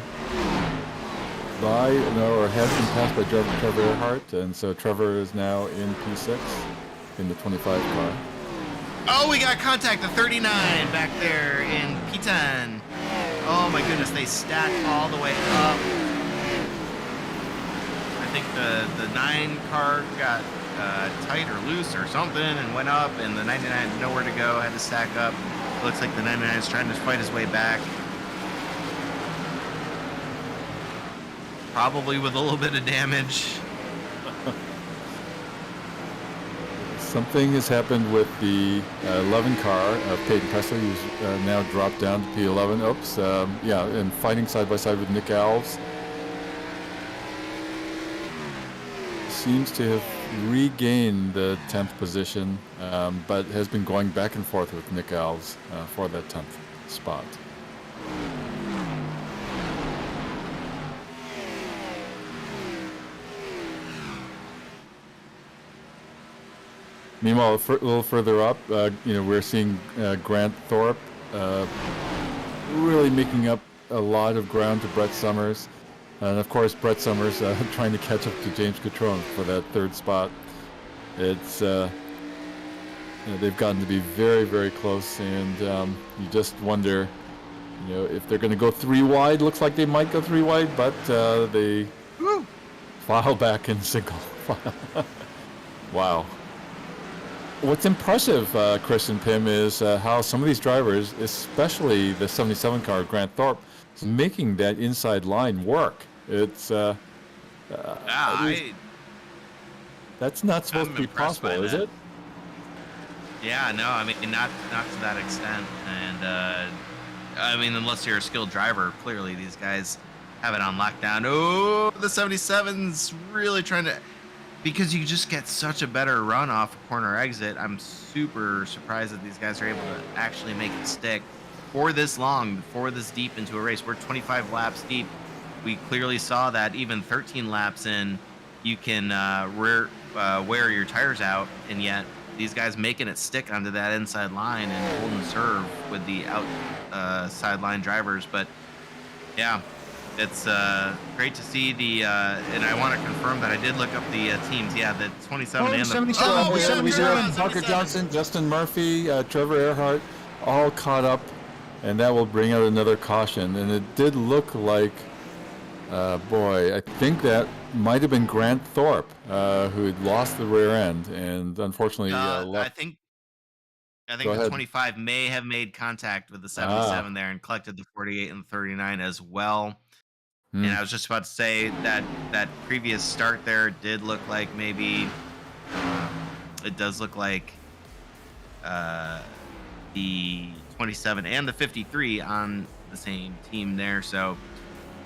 by, or has been passed by Trevor Earhart, and so Trevor is now in P6 in the 25 car. Oh, we got contact, the 39 back there in P10. Oh my goodness, they stack all the way up. I think the 9 car got tight or loose or something and went up, and the 99 had nowhere to go, had to stack up. Looks like the 99 is trying to fight his way back. Probably with a little bit of damage. Something has happened with the 11 car of Peyton Presley, who's now dropped down to P11. Oops, and fighting side by side with Nick Alves. Seems to have regained the 10th position, but has been going back and forth with Nick Alves for that 10th spot. Meanwhile, a little further up, we're seeing Grant Thorpe really making up a lot of ground to Brett Summers. And of course, Brett Summers trying to catch up to James Catrone for that 3rd spot. It's they've gotten to be very, very close, and you just wonder, if they're going to go 3 wide. Looks like they might go 3 wide, but they file back in single. Wow. What's impressive, Chris and Pim, is how some of these drivers, especially the 77 car, Grant Thorpe, is making that inside line work. It's that's not supposed to be possible, is it? Yeah, no, I mean, not to that extent. And unless you're a skilled driver, clearly these guys have it on lockdown. Oh, the 77's really trying to, because you just get such a better run off a corner exit. I'm super surprised that these guys are able to actually make it stick for this long, for this deep into a race. We're 25 laps deep. We clearly saw that even 13 laps in, you can wear your tires out, and yet these guys making it stick onto that inside line and holding serve with the outside line drivers. But yeah, it's great to see the and I want to confirm that I did look up the teams. Yeah, the 27 and the 77. oh, we we do have Parker 77. Johnson, Justin Murphy, Trevor Earhart, all caught up, and that will bring out another caution. And it did look like, boy, I think that might have been Grant Thorpe, who had lost the rear end, and unfortunately left. I think Go the ahead. 25 may have made contact with the 77 there and collected the 48 and the 39 as well. And I was just about to say that previous start there did look like maybe it does look like the 27 and the 53 on the same team there. So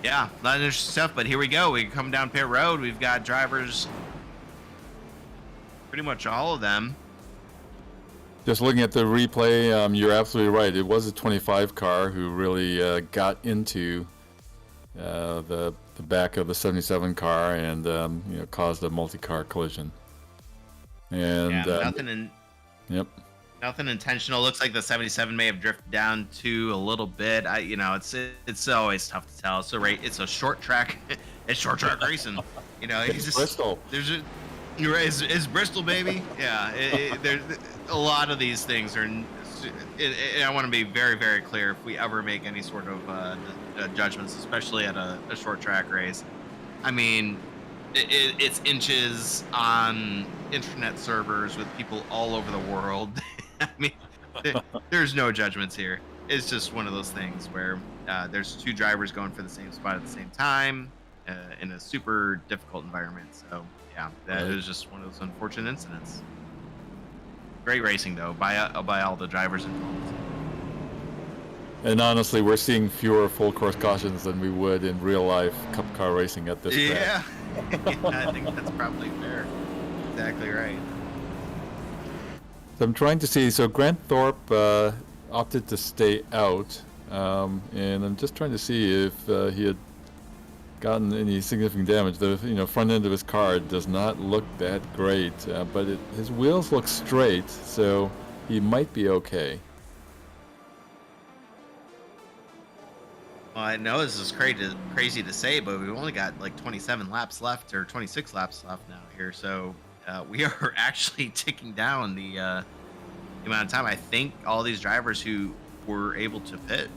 yeah, a lot of interesting stuff. But here we go. We come down pit road. We've got drivers, pretty much all of them. Just looking at the replay, you're absolutely right. It was a 25 car who really got into the back of the 77 car and caused a multi-car collision. And nothing intentional. Looks like the 77 may have drifted down to a little bit. It's always tough to tell. It's a short track. It's short track racing. it's Bristol. It's Bristol, baby. Yeah, there's a lot of these things are. I want to be very, very clear. If we ever make any sort of judgments, especially at a short track race, I mean, it's inches on internet servers with people all over the world. I mean, there's no judgments here. It's just one of those things where there's two drivers going for the same spot at the same time in a super difficult environment. So. Yeah, that is just one of those unfortunate incidents. Great racing, though, by all the drivers involved. And honestly, we're seeing fewer full course cautions than we would in real life Cup car racing at this track. Yeah, I think that's probably fair. Exactly right. So I'm trying to see. So Grant Thorpe opted to stay out, and I'm just trying to see if he had gotten any significant damage. The front end of his car does not look that great, but his wheels look straight, so he might be okay. Well, I know this is crazy to say, but we've only got like 27 laps left, or 26 laps left now here, so we are actually ticking down the amount of time. I think all these drivers who were able to pit,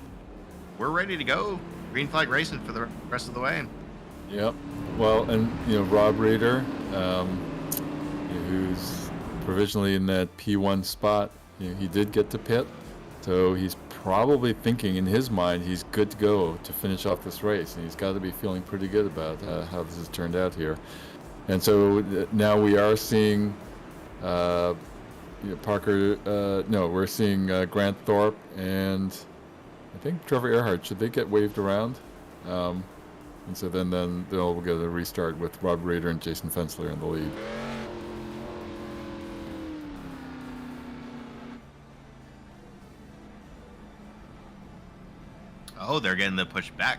we're ready to go. Green flag racing for the rest of the way. Yep. Well, and Rob Reeder, who's provisionally in that P1 spot, he did get to pit, so he's probably thinking in his mind he's good to go to finish off this race, and he's got to be feeling pretty good about how this has turned out here. And so now we are seeing we're seeing Grant Thorpe and I think Trevor Earhart. Should they get waved around? And so then they'll get a restart with Rob Reeder and Jason Fensler in the lead. Oh, they're getting the push back.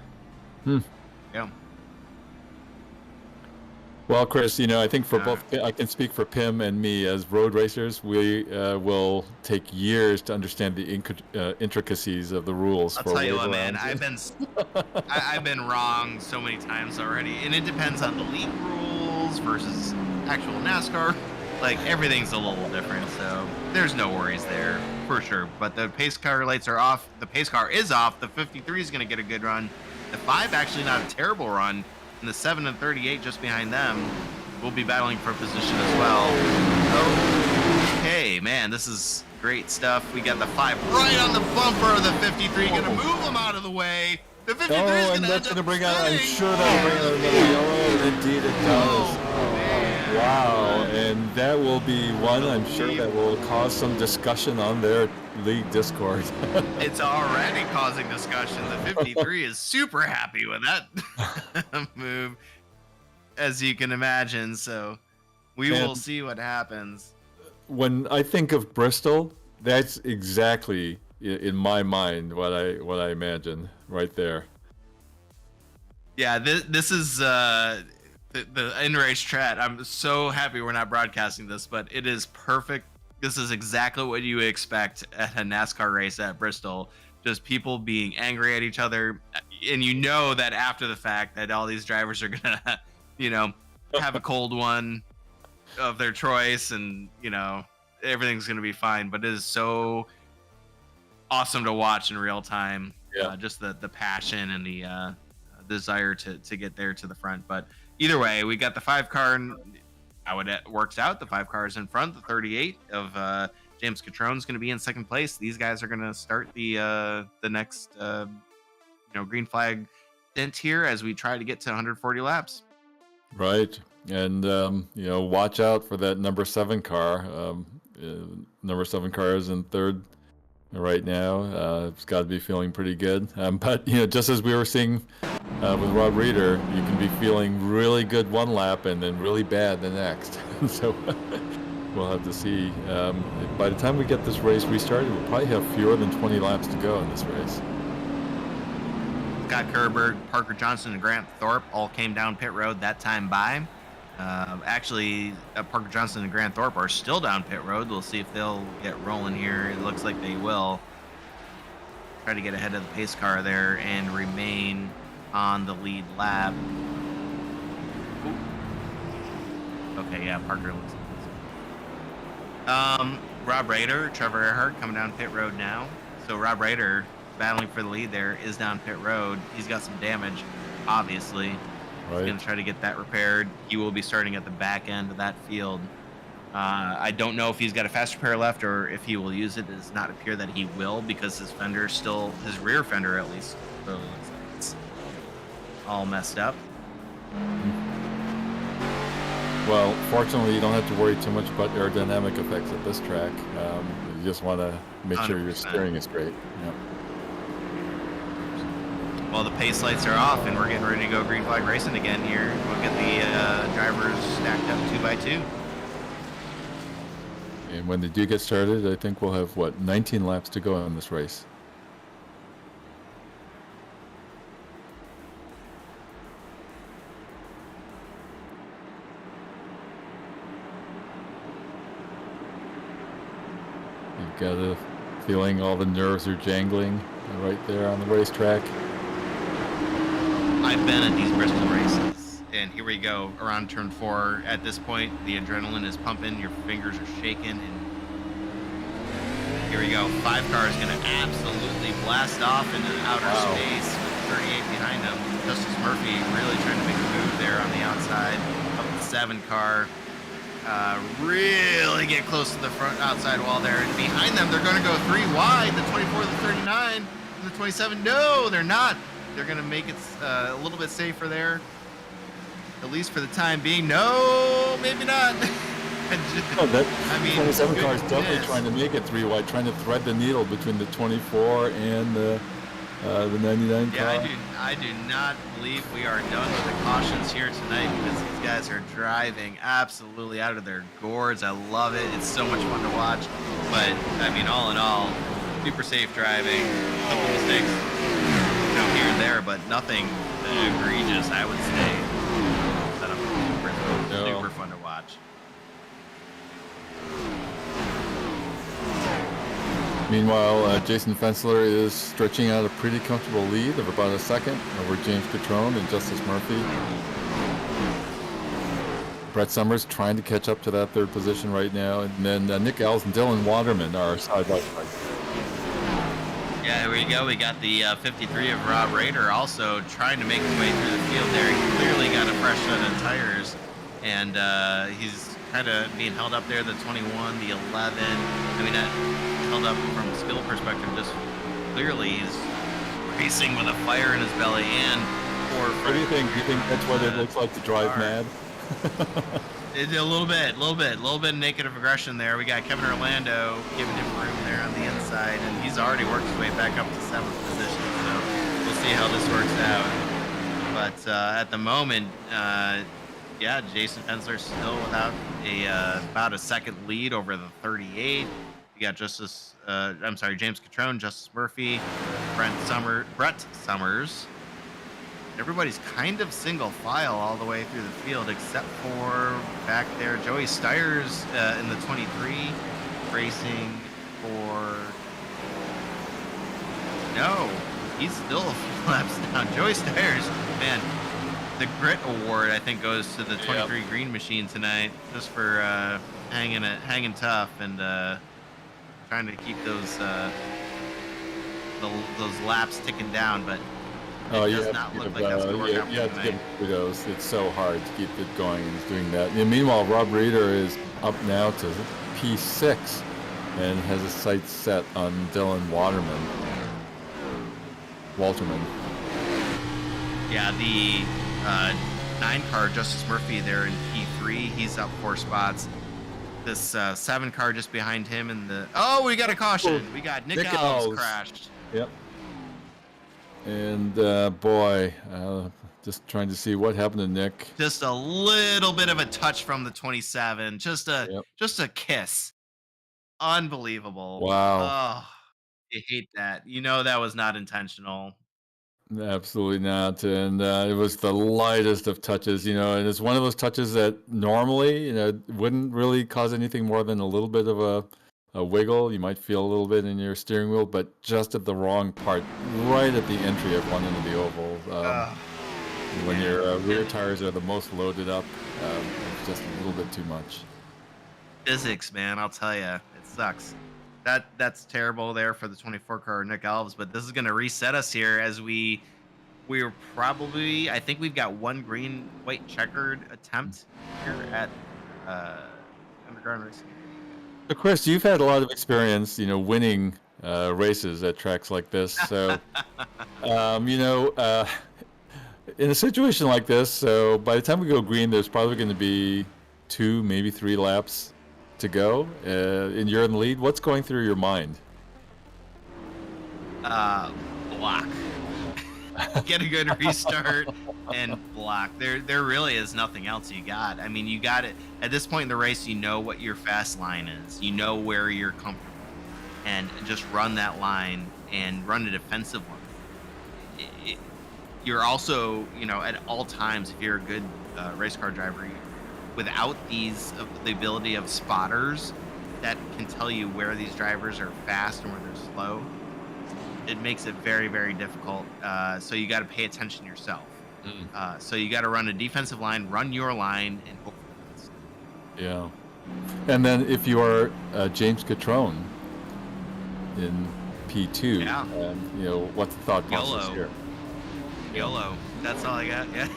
Yeah. Well, Chris, I think for both, I can speak for Pim and me as road racers. We will take years to understand the intricacies of the rules. I'll tell you what, man. I've been wrong so many times already, and it depends on the league rules versus actual NASCAR. Like everything's a little different, so there's no worries there for sure. But the pace car lights are off. The pace car is off. The 53 is going to get a good run. The 5 actually not a terrible run. And the 7 and 38 just behind them will be battling for position as well. Okay, man, this is great stuff. We got the 5 right on the bumper of the 53, going to move them out of the way. The 53 is going to that's going to bring out. I'm sure that'll bring out another yellow. Indeed, it does. Man. Wow, and that will be one. I'm sure that will cause some discussion on their league Discord. It's already causing discussion. The 53 is super happy with that move, as you can imagine. So we will see what happens. When I think of Bristol, that's exactly in my mind what I imagine right there. Yeah, this is the in-race chat. I'm so happy we're not broadcasting this, but it is perfect. This is exactly what you expect at a NASCAR race at Bristol. Just people being angry at each other. and you know that after the fact that all these drivers are gonna, have a cold one of their choice, and everything's gonna be fine. But it is so awesome to watch in real time. Yeah. Just the passion and the desire to get there to the front. But either way, we got the 5 car, and how it works out. The 5 cars in front. The 38 of James Catrone is going to be in second place. These guys are going to start the next green flag stint here as we try to get to 140 laps. Right. And, watch out for that number 7 car. Number 7 car is in third right now. It's got to be feeling pretty good. But, just as we were seeing with Rob Reeder, you can be feeling really good one lap and then really bad the next. So we'll have to see. By the time we get this race restarted, we'll probably have fewer than 20 laps to go in this race. Scott Kerberg, Parker Johnson, and Grant Thorpe all came down pit road that time by. Actually, Parker Johnson and Grant Thorpe are still down pit road. We'll see if they'll get rolling here. It looks like they will. Try to get ahead of the pace car there and remain on the lead lap. Ooh. Okay, yeah, Parker looks like Rob Rader, Trevor Earhart coming down pit road now. So Rob Rader, battling for the lead there, is down pit road. He's got some damage, obviously. Right. He's going to try to get that repaired. He will be starting at the back end of that field. I don't know if he's got a fast repair left or if he will use it. It does not appear that he will, because his fender still, his rear fender at least, looks like it's all messed up. Well, fortunately, you don't have to worry too much about aerodynamic effects at this track. You just want to make sure your steering is straight. Yeah. Well, the pace lights are off, and we're getting ready to go green flag racing again here. We'll get the drivers stacked up 2 by 2. And when they do get started, I think we'll have, 19 laps to go in this race. You've got a feeling all the nerves are jangling right there on the racetrack. I've been at these Bristol races, and here we go around turn 4. At this point, the adrenaline is pumping, your fingers are shaking, and here we go. 5 car is going to absolutely blast off into outer space with 38 behind him. Justice Murphy really trying to make a move there on the outside of the 7 car. Really get close to the front outside wall there, and behind them they're going to go 3 wide. The 24, the 39, and the 27. No, they're not. They're going to make it a little bit safer there, at least for the time being. No, maybe not. I mean, 27 car is definitely trying to make it 3 wide, trying to thread the needle between the 24 and the 99 car. Yeah, I do not believe we are done with the cautions here tonight, because these guys are driving absolutely out of their gourds. I love it. It's so much fun to watch. But, I mean, all in all, super safe driving. A couple mistakes, here and there, but nothing egregious, I would say. Super fun to watch. Meanwhile, Jason Fensler is stretching out a pretty comfortable lead of about a second over James Catrone and Justice Murphy. Brett Summers trying to catch up to that 3rd position right now, and then Nick Ells and Dylan Waterman are side by side. Yeah, here we go. We got the 53 of Rob Rader also trying to make his way through the field there. He clearly got a fresh set of tires, and he's kind of being held up there. The 21, the 11. I mean, that held up from a skill perspective. Just clearly he's racing with a fire in his belly. And what do you think? Do you think that's what it looks like to drive mad? A little bit of negative aggression there. We got Kevin Orlando giving him room there on the inside, and he's already worked his way back up to 7th position, so we'll see how this works out. But at the moment, Jason Fensler still without about a second lead over the 38. You got James Catrone, Justice Murphy, Brett Summers. Everybody's kind of single file all the way through the field, except for back there, Joey Steyer's in the 23, racing for... No, he's still laps down. Joey Steyers, man, the grit award I think goes to the 23 Green Machine tonight, just for hanging tough and trying to keep those laps ticking down. But it does not look like that's going to work out you have to tonight. give him kudos. It's so hard to keep it going, and he's doing that. And meanwhile, Rob Reeder is up now to P6 and has his sights set on Dylan Walterman. Yeah, the 9 car, Justice Murphy, there in P3. He's up 4 spots. This 7 car just behind him in the... Oh, we got a caution. We got Nick Alves crashed. Yep. And boy, just trying to see what happened to Nick. Just a little bit of a touch from the 27. Just a kiss. Unbelievable. Wow. Oh, I hate that. You know that was not intentional. Absolutely not. And it was the lightest of touches, and it's one of those touches that normally, wouldn't really cause anything more than a little bit of a wiggle. You might feel a little bit in your steering wheel, but just at the wrong part, right at the entry of one end of the oval. When your rear tires are the most loaded up, it's just a little bit too much. Physics, man, I'll tell you, it sucks. That's terrible there for the 24 car Nick Alves, but this is going to reset us here as we're probably, I think we've got one green white checkered attempt here at Underdog Racing. So Chris, you've had a lot of experience, winning races at tracks like this. So, in a situation like this, so by the time we go green, there's probably going to be 2, maybe 3 laps to go, and you're in the lead. What's going through your mind? Block. Get a good restart and block. There really is nothing else you got. I mean, you got it at this point in the race. You know what your fast line is. You know where you're comfortable, and just run that line and run a defensive one. You're also, at all times, if you're a good race car driver, without the ability of spotters that can tell you where these drivers are fast and where they're slow, it makes it very, very difficult. So you got to pay attention yourself. So you got to run a defensive line, run your line, and hope for the best. Yeah. And then if you are James Catrone in P2, what's the thought process here? YOLO. That's all I got. Yeah.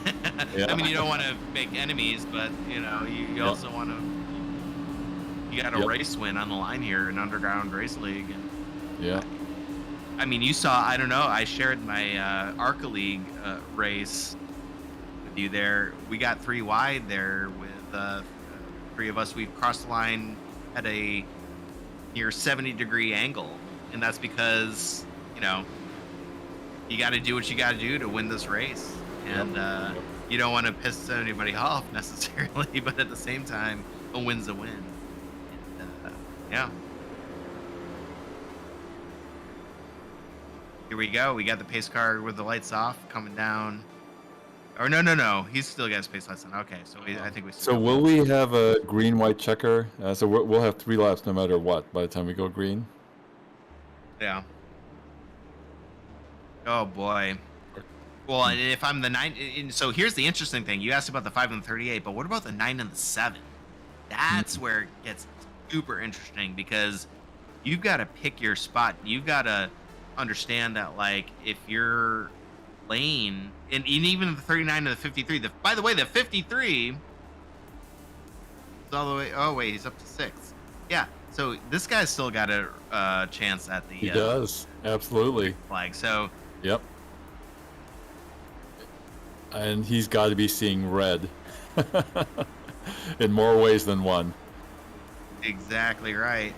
I mean, you don't want to make enemies, but you also want to. You got a race win on the line here in Underground Race League. And, I mean, you saw. I don't know. I shared my Arca League race with you there. We got 3 wide there with 3 of us. We crossed the line at a near 70-degree angle, and that's because you got to do what you got to do to win this race. And you don't want to piss anybody off necessarily, but at the same time, a win's a win. And, here we go. We got the pace car with the lights off coming down. Or no. He's still got his pace lights on. Okay, so I think we. So will we have a green-white checker? So we'll have 3 laps no matter what by the time we go green. Yeah. Oh boy. Well, and if I'm the 9, so here's the interesting thing. You asked about the 5 and the 38, but what about the 9 and the 7? That's where it gets super interesting, because you've got to pick your spot. You've got to understand that, like, if your lane, and even the 39 and the 53. By the way, the 53 is all the way. Oh wait, he's up to 6. Yeah. So this guy's still got a chance at the. He does, absolutely. Flag. So. Yep. And he's got to be seeing red in more ways than one. Exactly right.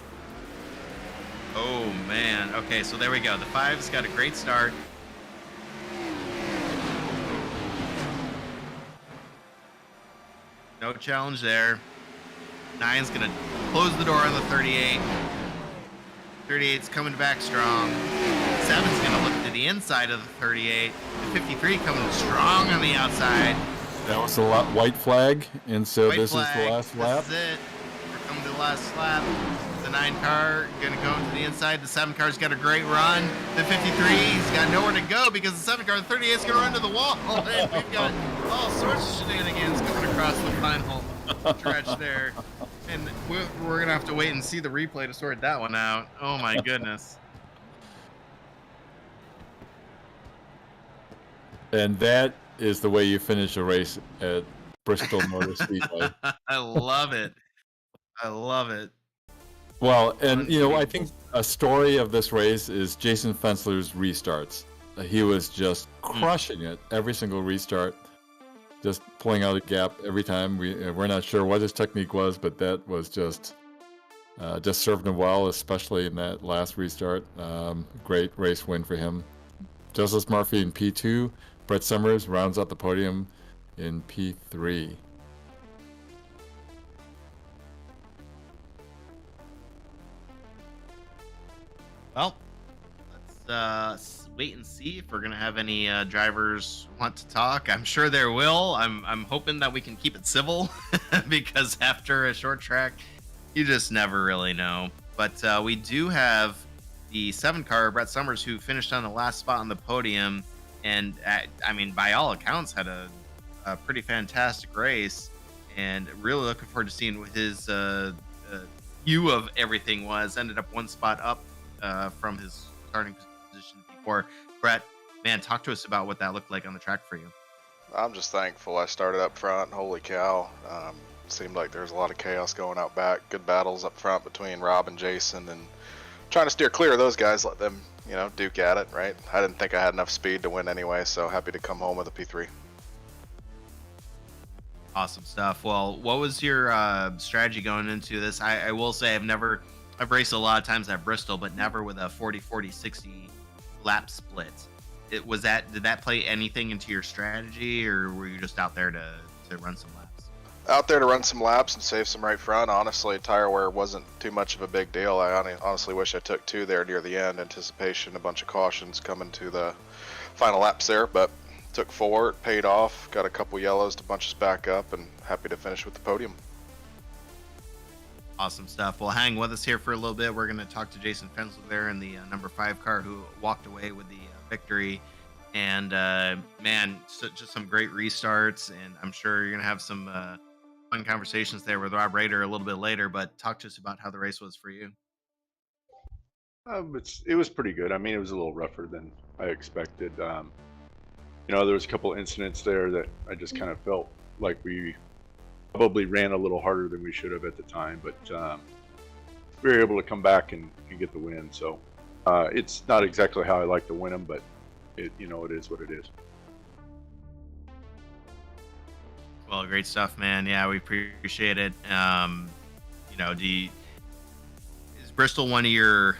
Oh man. Okay, so there we go. The 5's got a great start. No challenge there. 9's gonna close the door on the 38. 38's coming back strong. 7's gonna look to the inside of the 38. The 53 coming strong on the outside. That was a white flag, and so this is the last lap. This is it. We're coming to the last lap. The 9 car going to go into the inside. The 7 car's got a great run. The 53, he's got nowhere to go because the 7 car, the 38 is going to run to the wall. And we've got all sorts of shenanigans coming across the final stretch there. And we're going to have to wait and see the replay to sort that one out. Oh, my goodness. And that is the way you finish a race at Bristol Motor Speedway. I love it. I love it. Well, and I think a story of this race is Jason Fensler's restarts. He was just crushing it every single restart, just pulling out a gap every time. We're not sure what his technique was, but that was just served him well, especially in that last restart. Great race win for him. Joseph Murphy in P2. Brett Summers rounds out the podium in P3. Well, let's wait and see if we're going to have any drivers want to talk. I'm sure there will. I'm hoping that we can keep it civil because after a short track, you just never really know. But we do have the 7 car, Brett Summers, who finished on the last spot on the podium. And I mean, by all accounts, had a pretty fantastic race, and really looking forward to seeing what his view of everything was. Ended up 1 spot up from his starting position before. Brett, man, talk to us about what that looked like on the track for you. I'm just thankful I started up front. Holy cow. Seemed like there was a lot of chaos going out back. Good battles up front between Rob and Jason, and trying to steer clear of those guys, let them duke at it, right? I didn't think I had enough speed to win anyway, so happy to come home with a P3. Awesome stuff. Well, what was your strategy going into this? I will say I've raced a lot of times at Bristol, but never with a 40-40-60 lap split. Did that play anything into your strategy, or were you just out there to run some laps? Out there to run some laps and save some right front. Honestly, tire wear wasn't too much of a big deal. I honestly wish I took 2 there near the end. Anticipation, a bunch of cautions coming to the final laps there, but took 4. It paid off. Got a couple yellows to bunch us back up, and happy to finish with the podium. Awesome stuff. Well, hang with us here for a little bit. We're going to talk to Jason Fensler there in the number 5 car, who walked away with the victory. And man, just some great restarts, and I'm sure you're going to have some fun conversations there with Rob Rader a little bit later, but talk to us about how the race was for you. It was pretty good. I mean, it was a little rougher than I expected. There was a couple incidents there that I just kind of felt like we probably ran a little harder than we should have at the time, but we were able to come back and get the win. So it's not exactly how I like to win them, but it is what it is. Well, great stuff, man. Yeah, we appreciate it. Is Bristol one of your?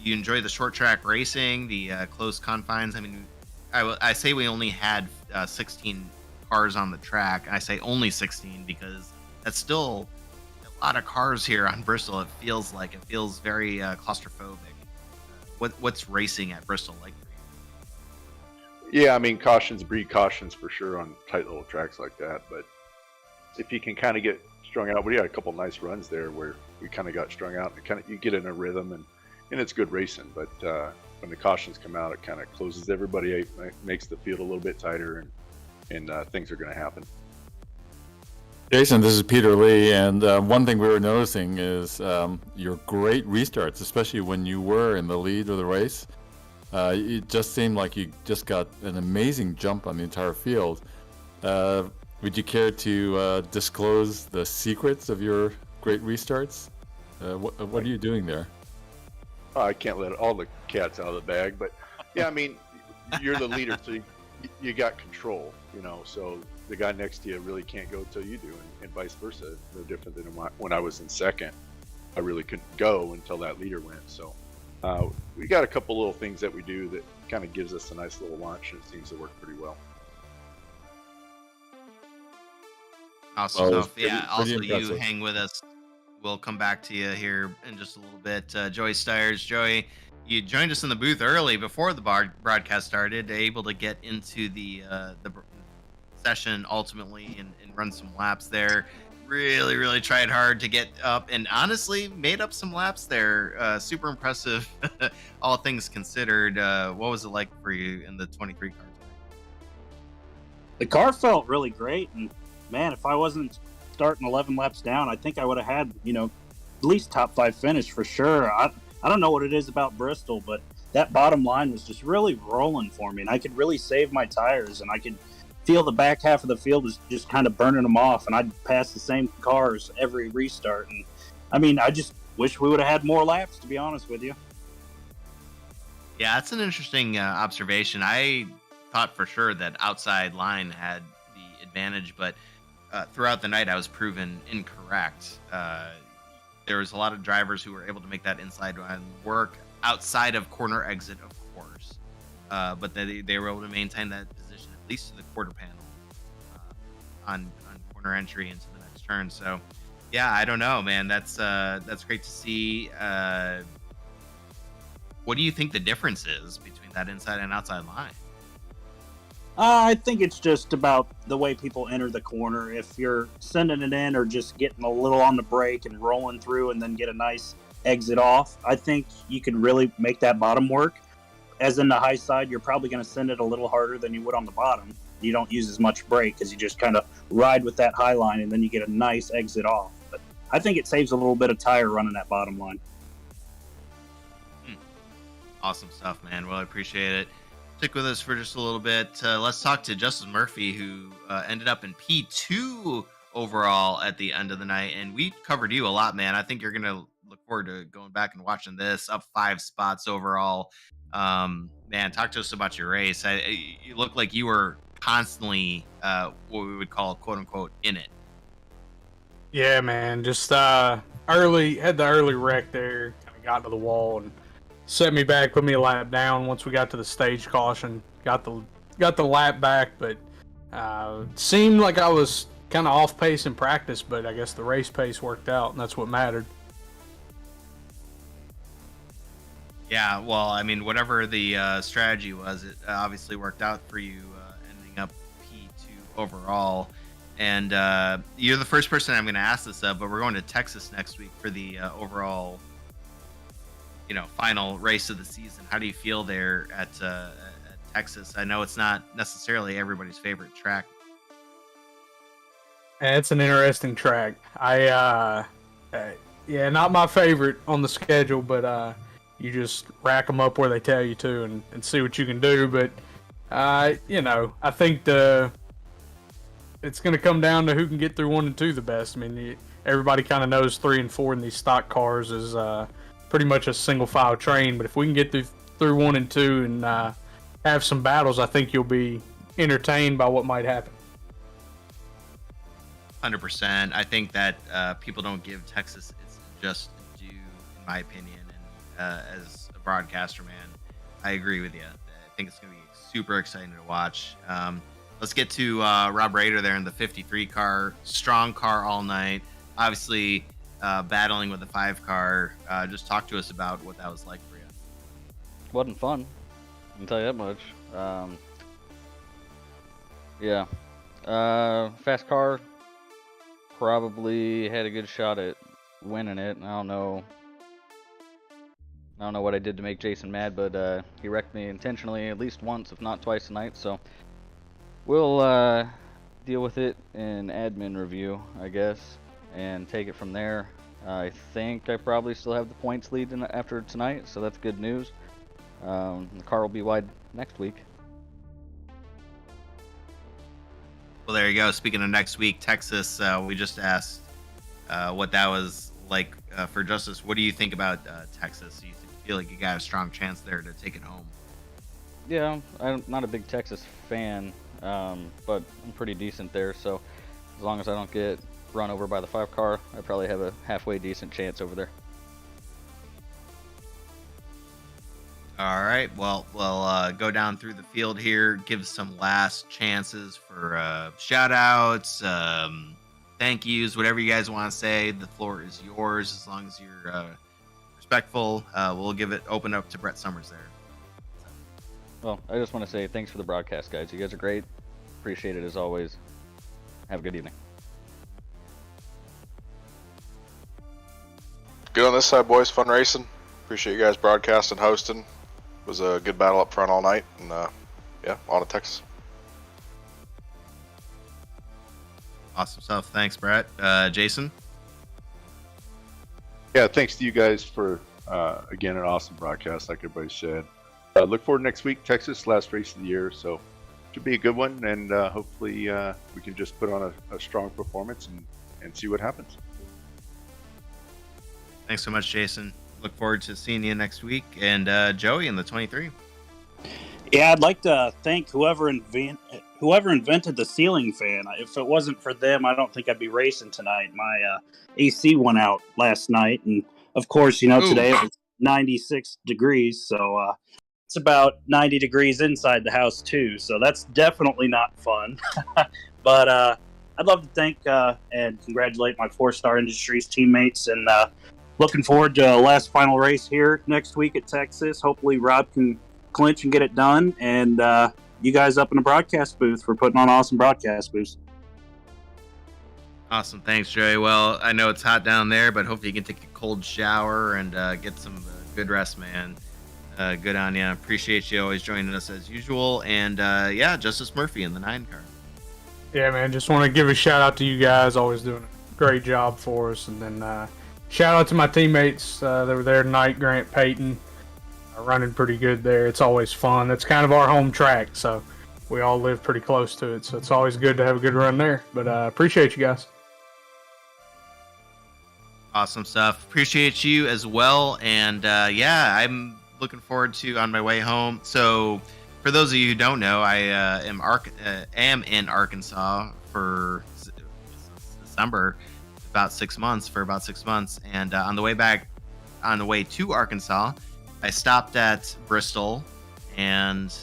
You enjoy the short track racing, the close confines? I mean, I say we only had 16 cars on the track. I say only 16 because that's still a lot of cars here on Bristol. It feels very claustrophobic. What's racing at Bristol like for you? Yeah, I mean, cautions breed cautions for sure on tight little tracks like that. But if you can kind of get strung out, we had a couple nice runs there where we kind of got strung out. And you get in a rhythm, and it's good racing. But when the cautions come out, it kind of closes everybody out, makes the field a little bit tighter, and things are going to happen. Jason, this is Peter Lee, and one thing we were noticing is your great restarts, especially when you were in the lead of the race. It just seemed like you just got an amazing jump on the entire field. Would you care to disclose the secrets of your great restarts? What are you doing there? I can't let all the cats out of the bag, but yeah, I mean, you're the leader, so you got control, so the guy next to you really can't go till you do, and vice versa. No different than when I was in second. I really couldn't go until that leader went. So we got a couple little things that we do that kind of gives us a nice little launch, and it seems to work pretty well. Awesome stuff. Yeah, also you hang with us. We'll come back to you here in just a little bit. Joey Stiers. Joey, you joined us in the booth early before the broadcast started, able to get into the session ultimately and run some laps there. really, really tried hard to get up and honestly made up some laps there. Super impressive, all things considered. What was it like for you in the 23 car? The car felt really great, and man, if I wasn't starting 11 laps down, I think I would have had, at least top 5 finish for sure. I don't know what it is about Bristol, but that bottom line was just really rolling for me, and I could really save my tires, and I could feel the back half of the field was just kind of burning them off, and I'd pass the same cars every restart. And I mean, I just wish we would have had more laps, to be honest with you. Yeah, that's an interesting observation. I thought for sure that outside line had the advantage, but throughout the night I was proven incorrect. There was a lot of drivers who were able to make that inside line work outside of corner exit, of course, but they were able to maintain that position at least to the quarter panel on corner entry into the next turn. So yeah, I don't know, man. That's great to see. What do you think the difference is between that inside and outside line? I think it's just about the way people enter the corner. If you're sending it in or just getting a little on the brake and rolling through and then get a nice exit off, I think you can really make that bottom work. As in the high side, you're probably going to send it a little harder than you would on the bottom. You don't use as much brake because you just kind of ride with that high line and then you get a nice exit off. But I think it saves a little bit of tire running that bottom line. Awesome stuff, man. Well, I appreciate it. Stick with us for just a little bit. Let's talk to Justice Murphy, who ended up in P2 overall at the end of the night. And we covered you a lot, man. I think you're going to look forward to going back and watching this. Up 5 spots overall. Man, talk to us about your race. You look like you were constantly what we would call, quote unquote, in it. Yeah, man. Just had the early wreck there. Kind of got into the wall and set me back, put me a lap down. Once we got to the stage caution, got the lap back, but seemed like I was kind of off pace in practice, but I guess the race pace worked out, and that's what mattered. Yeah, well, I mean, whatever the strategy was, it obviously worked out for you, ending up P2 overall. And you're the first person I'm going to ask this of, but we're going to Texas next week for the overall, final race of the season. How do you feel there at Texas? I know it's not necessarily everybody's favorite track. It's an interesting track. Not my favorite on the schedule, but you just rack them up where they tell you to and see what you can do. But I think it's going to come down to who can get through 1 and 2 the best. I mean, everybody kind of knows 3 and 4 in these stock cars is pretty much a single file train, but if we can get through 1 and 2 and have some battles, I think you'll be entertained by what might happen. 100%. I think that people don't give Texas its just due, in my opinion, and as a broadcaster, man, I agree with you. I think it's going to be super exciting to watch. Let's get to Rob Rader there in the 53 car, strong car all night, obviously battling with the 5 car. Just talk to us about what that was like for you. Wasn't fun, I can tell you that much. Fast car probably had a good shot at winning it. I don't know what I did to make Jason mad, but he wrecked me intentionally at least once, if not twice tonight. So we'll deal with it in admin review, I guess, and take it from there. I think I probably still have the points lead after tonight, so that's good news. The car will be wide next week. Well, there you go. Speaking of next week, Texas, we just asked what that was like for Justice. What do you think about Texas? Do you feel like you got a strong chance there to take it home? Yeah, I'm not a big Texas fan, but I'm pretty decent there, so as long as I don't get run over by the 5 car, I probably have a halfway decent chance over there. All right. Well, we'll go down through the field here, give some last chances for shout outs, thank yous, whatever you guys want to say. The floor is yours as long as you're respectful. We'll open up to Brett Summers there. Well, I just want to say thanks for the broadcast, guys. You guys are great. Appreciate it as always. Have a good evening. Good on this side, boys. Fun racing. Appreciate you guys broadcasting, hosting. It was a good battle up front all night, and yeah, on to Texas. Awesome stuff. Thanks, Brett. Jason? Yeah, thanks to you guys for, again, an awesome broadcast, like everybody said. Look forward to next week, Texas, last race of the year, so should be a good one, and hopefully we can just put on a strong performance and see what happens. Thanks so much, Jason. Look forward to seeing you next week. And Joey in the 23. Yeah, I'd like to thank whoever invented the ceiling fan. If it wasn't for them, I don't think I'd be racing tonight. My AC went out last night, and of course, today it was 96 degrees, so it's about 90 degrees inside the house too. So that's definitely not fun. But I'd love to thank and congratulate my 4-Star Industries teammates, and looking forward to a last final race here next week at Texas. Hopefully, Rob can clinch and get it done, and you guys up in the broadcast booth for putting on awesome broadcast booths. Awesome. Thanks, Joey. Well, I know it's hot down there, but hopefully you can take a cold shower and get some good rest, man. Good on you. Appreciate you always joining us as usual. And yeah, Justice Murphy in the 9 car. Yeah, man. Just want to give a shout out to you guys. Always doing a great job for us. And then shout out to my teammates that were there tonight. Grant, Peyton, running pretty good there. It's always fun. That's kind of our home track, so we all live pretty close to it. So it's always good to have a good run there. But appreciate you guys. Awesome stuff. Appreciate you as well. And yeah, I'm looking forward to on my way home. So for those of you who don't know, I am in Arkansas for December, about 6 months. And on the way to Arkansas, I stopped at Bristol and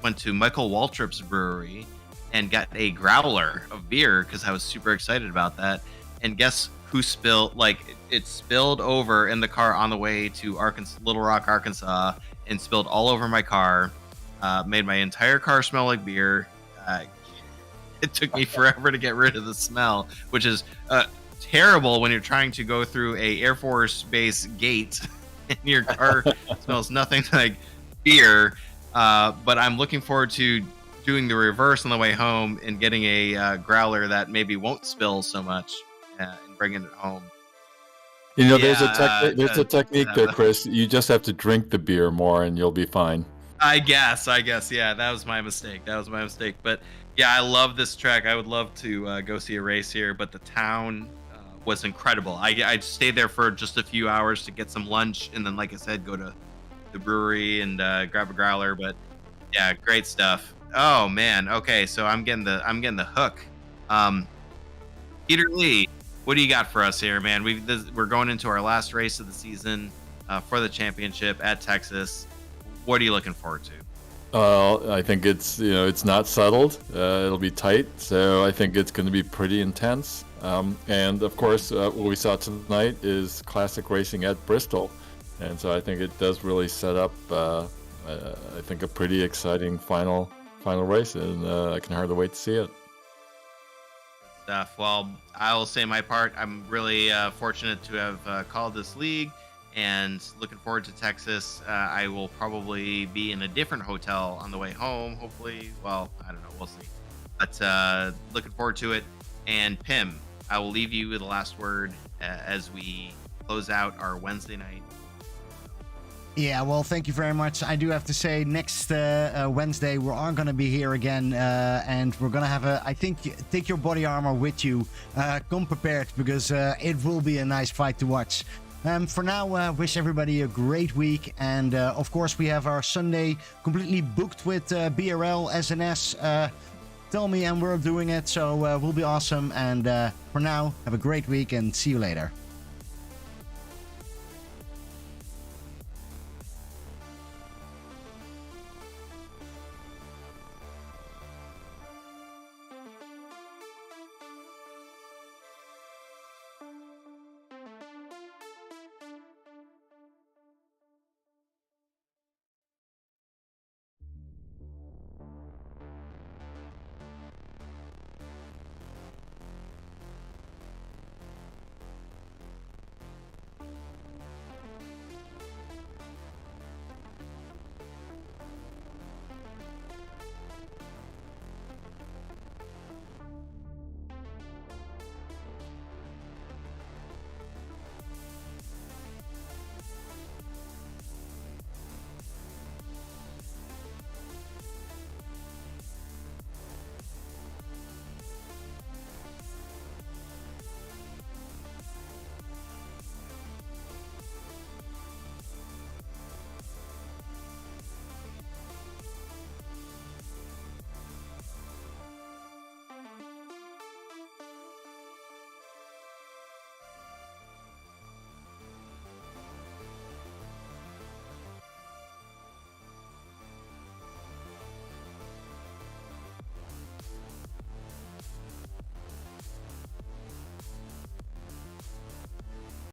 went to Michael Waltrip's brewery and got a growler of beer because I was super excited about that. And guess who spilled? It spilled over in the car on the way to Little Rock, Arkansas, and spilled all over my car. Made my entire car smell like beer. It took me forever to get rid of the smell, which is terrible when you're trying to go through a Air Force Base gate and your car smells nothing like beer. But I'm looking forward to doing the reverse on the way home and getting a growler that maybe won't spill so much and bringing it home. There's a technique there, Chris. You just have to drink the beer more and you'll be fine. I guess. Yeah, that was my mistake. But yeah, I love this track. I would love to go see a race here, but the town was incredible. I stayed there for just a few hours to get some lunch, and then, like I said, go to the brewery and grab a growler. But yeah, great stuff. Oh man. Okay, so I'm getting the hook. Peter Lee, what do you got for us here, man? We're going into our last race of the season for the championship at Texas. What are you looking forward to? I think it's not settled. It'll be tight, so I think it's going to be pretty intense. And of course, what we saw tonight is classic racing at Bristol, and so I think it does really set up. I think a pretty exciting final race, and I can hardly wait to see it. Stuff. Well, I will say my part. I'm really fortunate to have called this league. And looking forward to Texas. I will probably be in a different hotel on the way home, hopefully. Well, I don't know. We'll see. But looking forward to it. And Pim, I will leave you with the last word as we close out our Wednesday night. Yeah, well, thank you very much. I do have to say, next Wednesday, we are going to be here again, and we're going to have I think, take your body armor with you. Come prepared, because it will be a nice fight to watch. For now, wish everybody a great week, and of course we have our Sunday completely booked with BRL, SNS, Tell Me, and we're doing it, so we'll be awesome. And for now, have a great week and see you later.